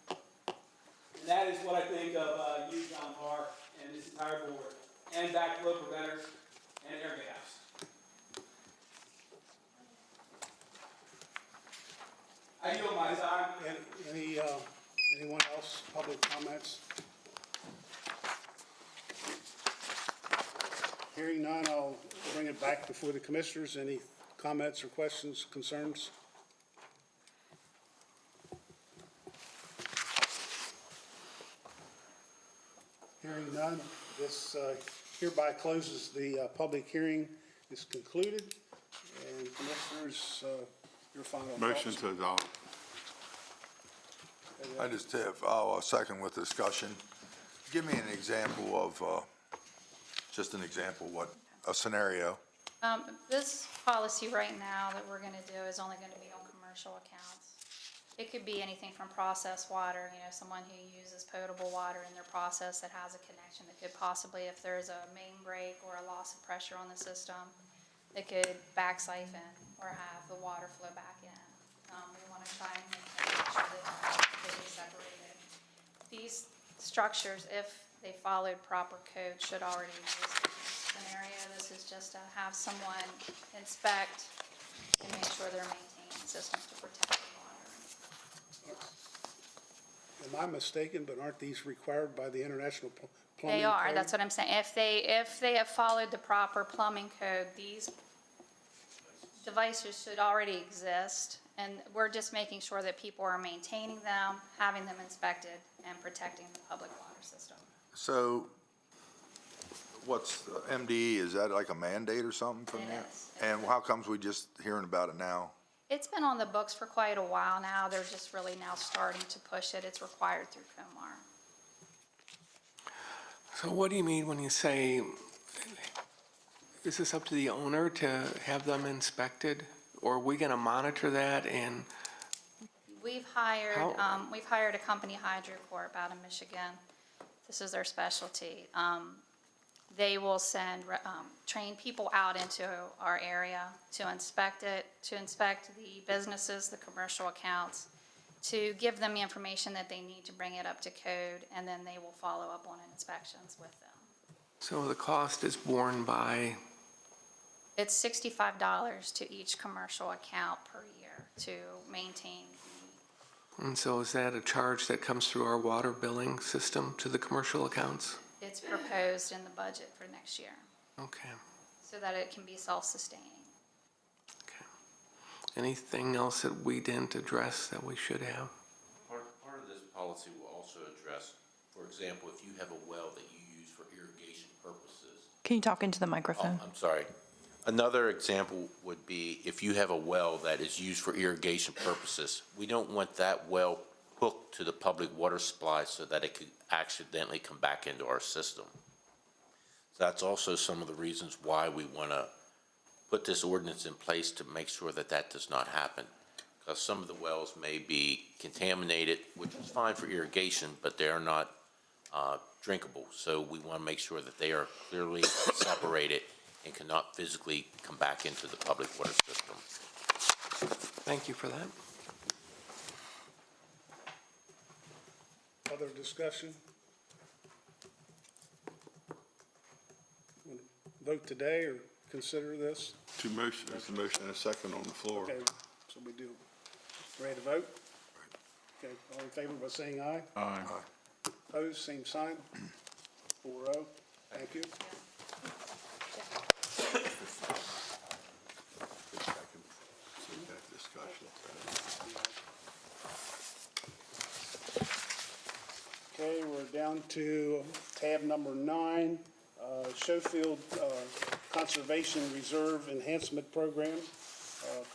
And that is what I think of you, John Parr, and this entire board, and backflow preventers and air gaps. I yield my time. Anyone else, public comments? Hearing none, I'll bring it back before the commissioners. Any comments or questions, concerns? Hearing none, this hereby closes the public hearing. Is concluded. And commissioners, your final thoughts. Motion to adopt. I just have, a second with discussion. Give me an example of, just an example, a scenario. This policy right now that we're gonna do is only gonna be on commercial accounts. It could be anything from processed water, someone who uses potable water in their process that has a connection that could possibly, if there's a main break or a loss of pressure on the system, it could back siphon or have the water flow back in. We wanna try and make sure that they be separated. These structures, if they followed proper code, should already exist in this scenario. This is just to have someone inspect and make sure they're maintaining systems to protect the water. Am I mistaken, but aren't these required by the International Plumbing They are, Code? that's what I'm saying. If they have followed the proper plumbing code, these devices should already exist. And we're just making sure that people are maintaining them, having them inspected, and protecting the public water system. So what's MDE, is that like a mandate or something from It there? is. And how comes we just hearing about it now? It's been on the books for quite a while now. They're just really now starting to push it. It's required through COMAR. So what do you mean when you say, is this up to the owner to have them inspected? Or are we going to monitor that and, We've hired, How- we've hired a company, HydroCorp, out of Michigan. This is their specialty. They will send, train people out into our area to inspect it, to inspect the businesses, the commercial accounts, to give them the information that they need to bring it up to code, and then they will follow up on inspections with them. so the cost is borne by, It's $65 to each commercial account per year to maintain. and so is that a charge that comes through our water billing system to the commercial accounts? It's proposed in the budget for next year, Okay, so that it can be self-sustaining. okay. Anything else that we didn't address that we should have? Part of this policy will also address, for example, if you have a well that you use for irrigation purposes. Can you talk into the microphone? I'm sorry. Another example would be if you have a well that is used for irrigation purposes, we don't want that well hooked to the public water supply so that it could accidentally come back into our system. So that's also some of the reasons why we want to put this ordinance in place to make sure that that does not happen. Because some of the wells may be contaminated, which is fine for irrigation, but they are not drinkable. So we want to make sure that they are clearly separated and cannot physically come back into the public water system. Thank you for that. Other discussion? Vote today or consider this? There's a motion and a second on the floor. Okay, so we do. Ready to vote? Okay, all in favor by saying aye? Aye. Opposed, same sign. 4-0. Thank you. Okay, we're down to tab number 9, Schofield Conservation Reserve Enhancement Program,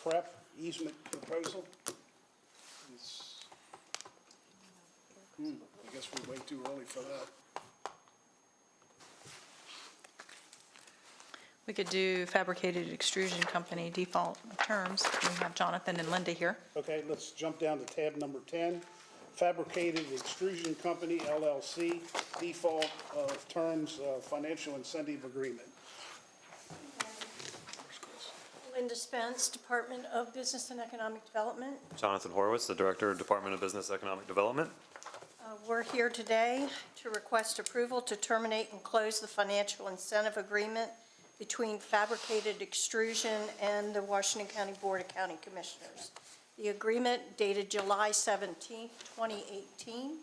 CREP easement proposal. I guess we're way too early for that. We could do fabricated extrusion company default terms. We have Jonathan and Linda here. Okay, let's jump down to tab number 10, Fabricated Extrusion Company LLC, default of terms, financial incentive agreement. Linda Spence, Department of Business and Economic Development. Jonathan Horowitz, the Director of Department of Business Economic Development. We're here today to request approval to terminate and close the financial incentive agreement between Fabricated Extrusion and the Washington County Board of County Commissioners. The agreement dated July 17, 2018,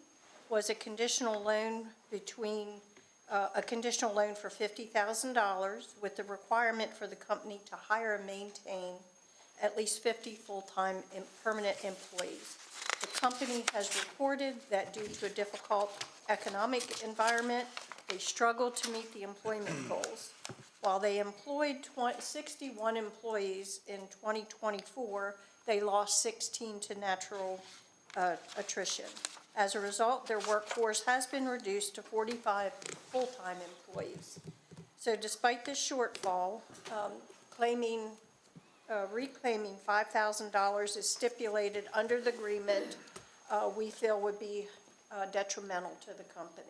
was a conditional loan for $50,000 with the requirement for the company to hire and maintain at least 50 full-time and permanent employees. The company has reported that due to a difficult economic environment, they struggled to meet the employment goals. While they employed 61 employees in 2024, they lost 16 to natural attrition. As a result, their workforce has been reduced to 45 full-time employees. So despite this shortfall, reclaiming $5,000 is stipulated under the agreement, we feel would be detrimental to the company.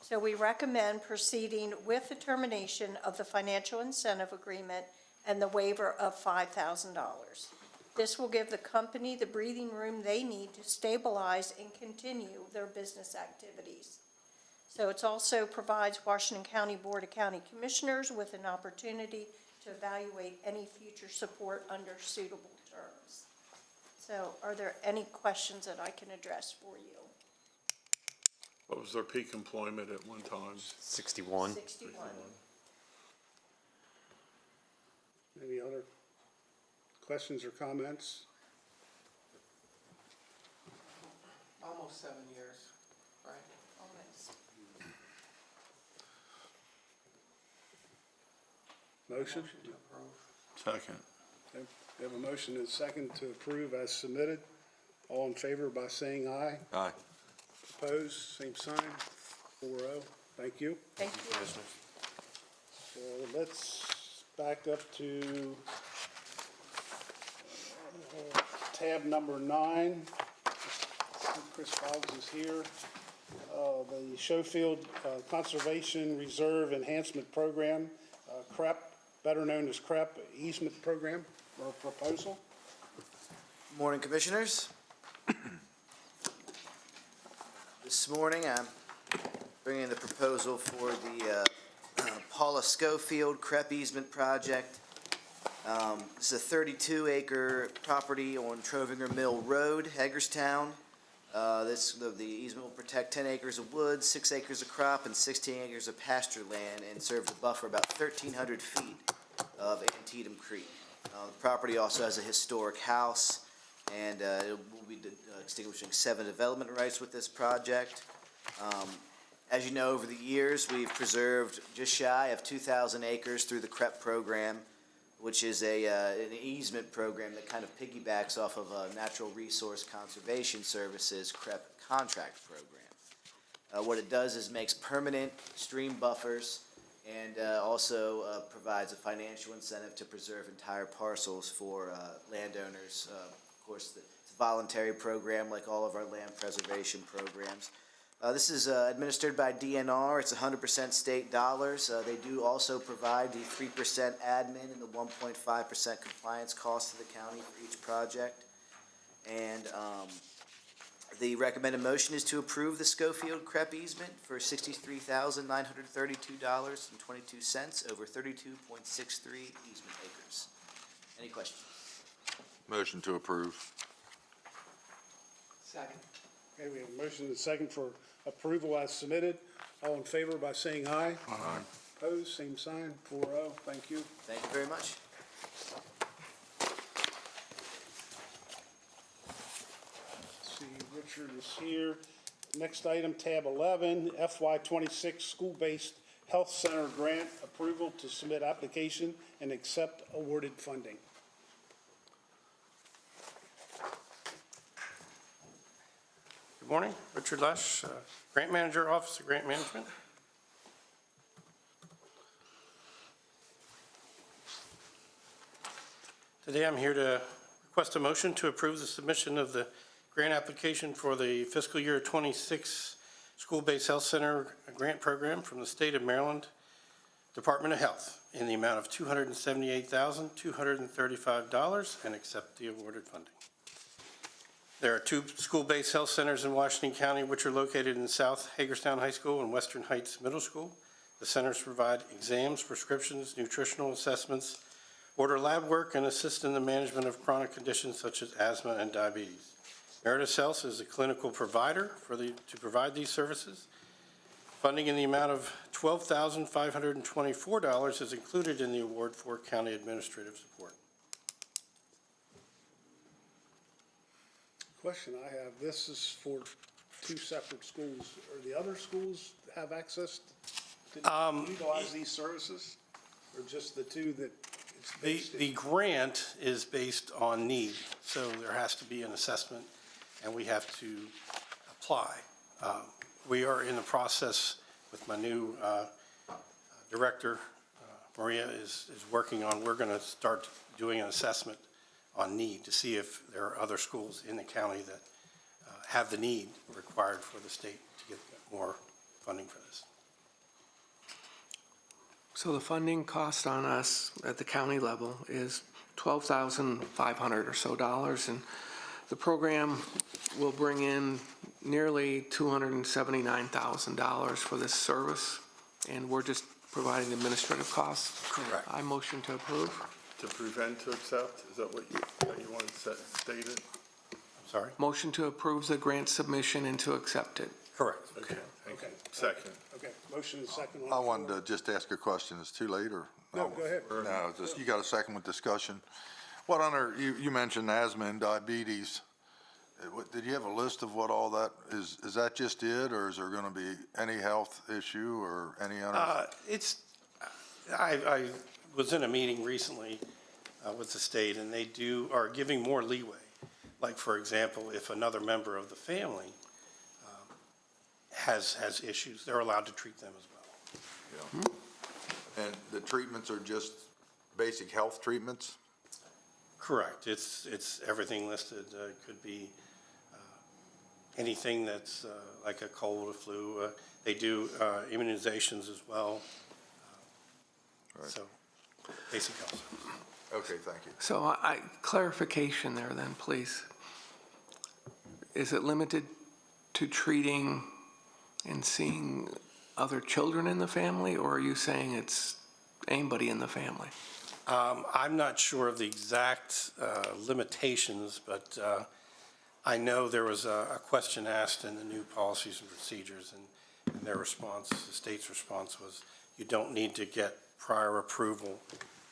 So we recommend proceeding with the termination of the financial incentive agreement and the waiver of $5,000. This will give the company the breathing room they need to stabilize and continue their business activities. So it also provides Washington County Board of County Commissioners with an opportunity to evaluate any future support under suitable terms. So are there any questions that I can address for you? What was their peak employment at one time? 61. 61. Any other questions or comments? Almost 7 years, right? Motion? To approve. Second. Okay, we have a motion and a second to approve as submitted. All in favor by saying aye. Aye. Opposed, same sign. 4-0. Thank you. Thank you. So let's back up to tab number 9. Chris Boggs is here. The Schofield Conservation Reserve Enhancement Program, CREP, better known as CREP easement program or proposal. Morning, Commissioners. This morning, I'm bringing the proposal for the Paula Schofield CREP easement project. This is a 32-acre property on Trovinger Mill Road, Hagerstown. The easement will protect 10 acres of woods, 6 acres of crop, and 16 acres of pasture land, and serve to buffer about 1,300 feet of Antietam Creek. The property also has a historic house, and it will be extinguishing 7 development rights with this project. As you know, over the years, we've preserved just shy of 2,000 acres through the CREP program, which is an easement program that kind of piggybacks off of a Natural Resource Conservation Services CREP contract program. What it does is makes permanent stream buffers and also provides a financial incentive to preserve entire parcels for landowners. Of course, it's a voluntary program like all of our land preservation programs. This is administered by DNR. It's 100% state dollars. They do also provide the 3% admin and the 1.5% compliance cost to the county for each project. And the recommended motion is to approve the Schofield CREP easement for $63,932.22 over 32.63 easement acres. Any questions? Motion to approve. Second. Okay, we have a motion and a second for approval as submitted. All in favor by saying aye. Aye. Opposed, same sign, 4-0. Thank you. Thank you very much. Let's see, Richard is here. Next item, tab 11, FY26 School-Based Health Center Grant Approval to submit application and accept awarded funding. Good morning, Richard Lesh, Grant Manager, Office of Grant Management. Today I'm here to request a motion to approve the submission of the grant application for the fiscal year 26 School-Based Health Center Grant Program from the State of Maryland Department of Health in the amount of $278,235 and accept the awarded funding. There are 2 school-based health centers in Washington County which are located in South Hagerstown High School and Western Heights Middle School. The centers provide exams, prescriptions, nutritional assessments, order lab work, and assist in the management of chronic conditions such as asthma and diabetes. Meritus Health is a clinical provider to provide these services. Funding in the amount of $12,524 is included in the award for county administrative support. Question I have, this is for 2 separate schools. Are the other schools have access to utilize these services? Or just the 2 that it's based in? The grant is based on need, so there has to be an assessment and we have to apply. We are in the process with my new director, Maria is working on, we're going to start doing an assessment on need to see if there are other schools in the county that have the need required for the state to get more funding for this. So the funding cost on us at the county level is $12,500 or so dollars, and the program will bring in nearly $279,000 for this service, and we're just providing administrative costs. Correct. I motion to approve. To approve and to accept, is that what you wanted stated? Sorry? Motion to approve the grant submission and to accept it. Correct. Okay, thank you. Second. Okay, motion and second on the I floor. wanted to just ask a question. It's too late, or? No, go ahead. No, just, you got a second with discussion. What you mentioned asthma and diabetes. Did you have a list of what all that is? Is that just it, or is there going to be any health issue or any other? I was in a meeting recently with the state, and they are giving more leeway. Like, for example, if another member of the family has issues, they're allowed to treat them as well. Yeah. And the treatments are just basic health treatments? Correct. It's everything listed. It could be anything that's like a cold, a flu. They do immunizations as well. Right. So basic health. Okay, thank you. So clarification there then, please. Is it limited to treating and seeing other children in the family, or are you saying it's anybody in the family? I'm not sure of the exact limitations, but I know there was a question asked in the new policies and procedures, and their response, the state's response was, you don't need to get prior approval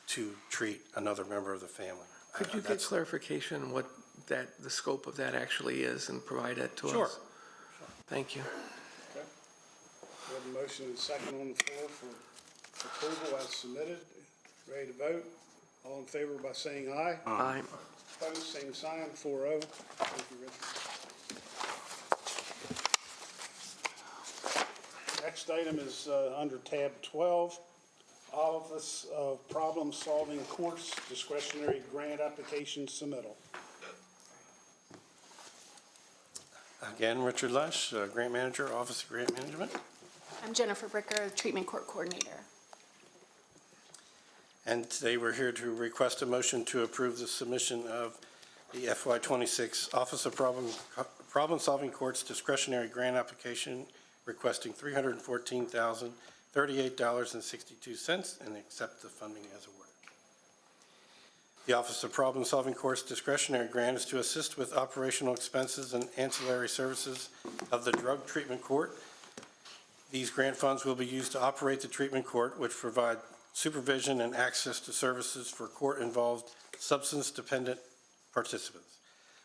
to treat another member of the family. Could you get clarification what the scope of that actually is and provide that to us? Sure. Thank you. Okay. We have a motion and second on the floor for approval as submitted. Ready to vote? All in favor by saying aye. Aye. Opposed, same sign, 4-0. Thank you, Richard. Next item is under tab 12, Office of Problem Solving Courts Discretionary Grant Application Submittal. Again, Richard Lush, Grant Manager, Office of Grant Management. I'm Jennifer Bricker, Treatment Court Coordinator. And today we're here to request a motion to approve the submission of the FY26 Office of Problem Solving Courts Discretionary Grant Application requesting $314,038.62 and accept the funding as awarded. The Office of Problem Solving Courts Discretionary Grant is to assist with operational expenses and ancillary services of the Drug Treatment Court. These grant funds will be used to operate the treatment court, which provide supervision and access to services for court-involved substance-dependent participants.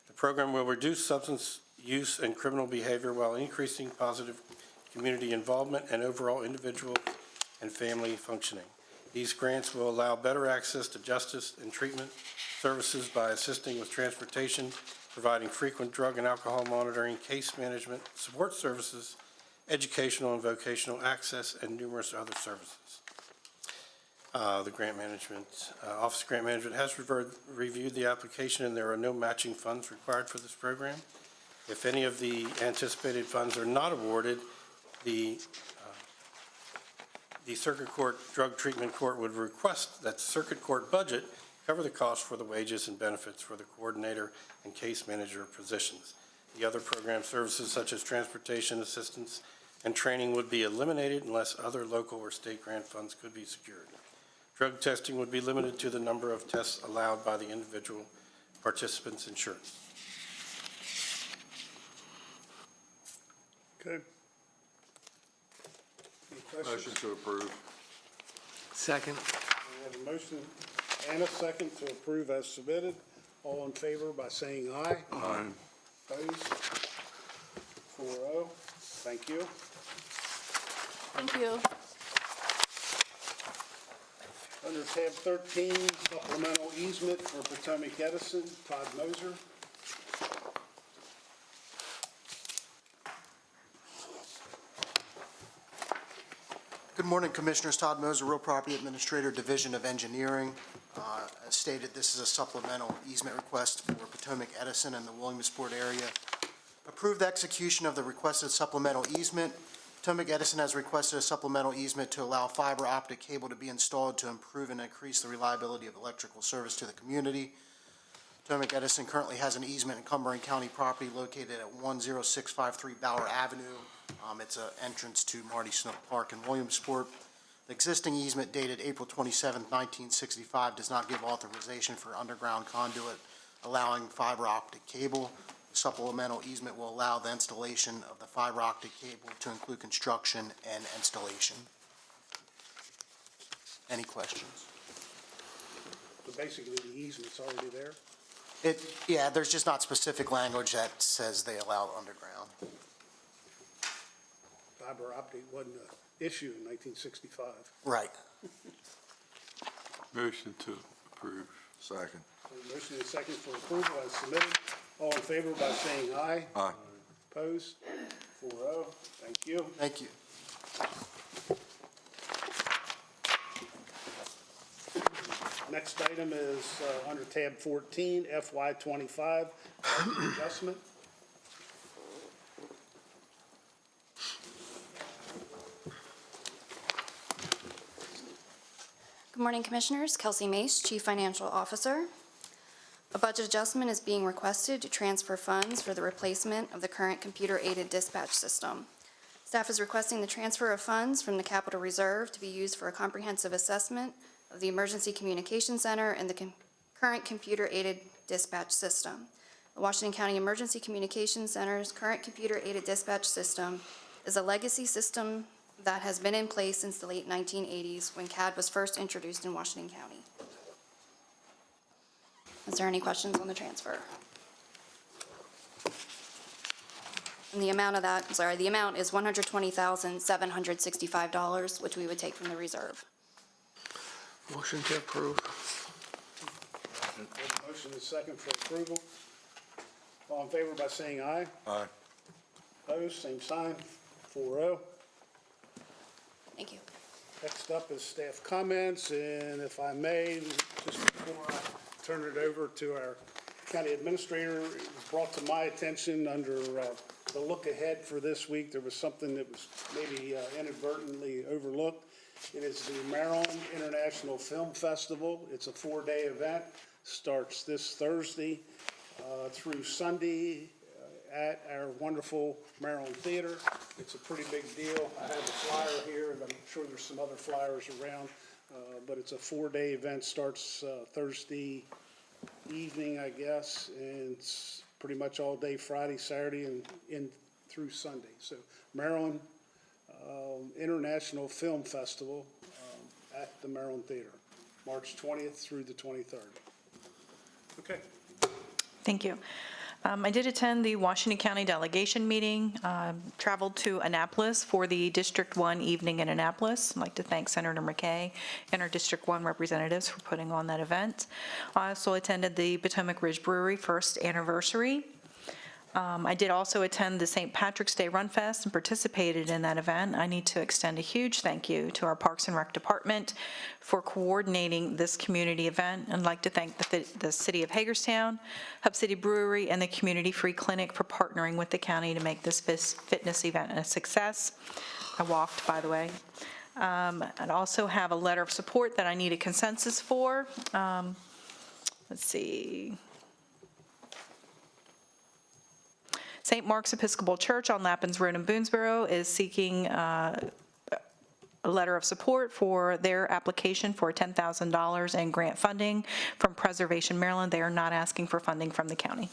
The program will reduce substance use and criminal behavior while increasing positive community involvement and overall individual and family functioning. These grants will allow better access to justice and treatment services by assisting with transportation, providing frequent drug and alcohol monitoring, case management, support services, educational and vocational access, and numerous other services. The Grant Management, Office of Grant Management has reviewed the application, and there are no matching funds required for this program. If any of the anticipated funds are not awarded, the Circuit Court Drug Treatment Court would request that the Circuit Court budget cover the cost for the wages and benefits for the coordinator and case manager positions. The other program services such as transportation assistance and training would be eliminated unless other local or state grant funds could be secured. Drug testing would be limited to the number of tests allowed by the individual participant's insurance. Okay. Any questions? Motion to approve. Second. We have a motion and a second to approve as submitted. All in favor by saying aye. Aye. Opposed? 4-0. Thank you. Thank you. Under tab 13, supplemental easement for Potomac Edison, Todd Moser. Good morning, Commissioners. Todd Moser, Real Property Administrator, Division of Engineering. As stated, this is a supplemental easement request for Potomac Edison and the Williamsport area. Approved execution of the requested supplemental easement. Potomac Edison has requested a supplemental easement to allow fiber optic cable to be installed to improve and increase the reliability of electrical service to the community. Potomac Edison currently has an easement in Cumberland County property located at 10653 Bower Avenue. It's an entrance to Marty Snook Park in Williamsport. The existing easement dated April 27, 1965 does not give authorization for underground conduit allowing fiber optic cable. Supplemental easement will allow the installation of the fiber optic cable to include construction and installation. Any questions? So basically, the easement's already there. Yeah, there's just not specific language that says they allow underground. Fiber optic wasn't an issue in 1965. Right. Motion to approve. Second. So motion and second for approval as submitted. All in favor by saying aye. Aye. Opposed? 4-0. Thank you. Thank you. Next item is under tab 14, FY '25 budget adjustment. Good morning, Commissioners. Kelsey Mace, Chief Financial Officer. A budget adjustment is being requested to transfer funds for the replacement of the current computer-aided dispatch system. Staff is requesting the transfer of funds from the capital reserve to be used for a comprehensive assessment of the Emergency Communication Center and the current computer-aided dispatch system. The Washington County Emergency Communication Center's current computer-aided dispatch system is a legacy system that has been in place since the late 1980s when CAD was first introduced in Washington County. Is there any questions on the transfer? And the amount of that, the amount is $120,765, which we would take from the reserve. Motion to approve. Motion is second for approval. All in favor by saying aye. Aye. Opposed, same sign. 4-0. Thank you. Next up is staff comments, and if I may, just before I turn it over to our county administrator, it was brought to my attention under the look ahead for this week, there was something that was maybe inadvertently overlooked. It is the Maryland International Film Festival. It's a 4-day event, starts this Thursday through Sunday at our wonderful Maryland Theater. It's a pretty big deal. I have a flyer here, and I'm sure there's some other flyers around, but it's a 4-day event, starts Thursday evening, I guess, and it's pretty much all day Friday, Saturday, and in through Sunday. So Maryland International Film Festival at the Maryland Theater, March 20th through the 23rd. Okay. Thank you. I did attend the Washington County delegation meeting, traveled to Annapolis for the District 1 evening in Annapolis. I'd like to thank Senator McKay and our District 1 representatives for putting on that event. I also attended the Potomac Ridge Brewery first anniversary. I did also attend the St. Patrick's Day Run Fest and participated in that event. I need to extend a huge thank you to our Parks and Rec Department for coordinating this community event. I'd like to thank the City of Hagerstown, Hub City Brewery, and the Community Free Clinic for partnering with the county to make this fitness event a success. I walked, by the way. I'd also have a letter of support that I need a consensus for. Let's see. St. Mark's Episcopal Church on Lappins Road in Boonesboro is seeking a letter of support for their application for $10,000 in grant funding from Preservation Maryland. They are not asking for funding from the county.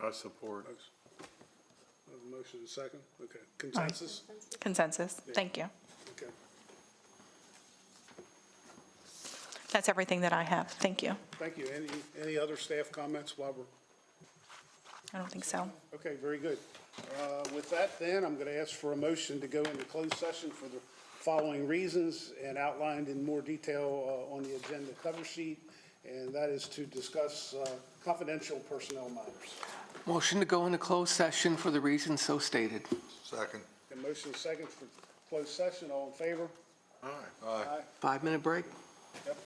I support. Motion is second. Okay. Consensus? Consensus. Thank you. Okay. That's everything that I have. Thank you. Thank you. Any other staff comments while we're? I don't think so. Okay, very good. With that, then, I'm going to ask for a motion to go into closed session for the following reasons and outlined in more detail on the agenda cover sheet, and that is to discuss confidential personnel matters. Motion to go into closed session for the reasons so stated. Second. And motion is second for closed session. All in favor? Aye. Aye. 5-minute break? Yep.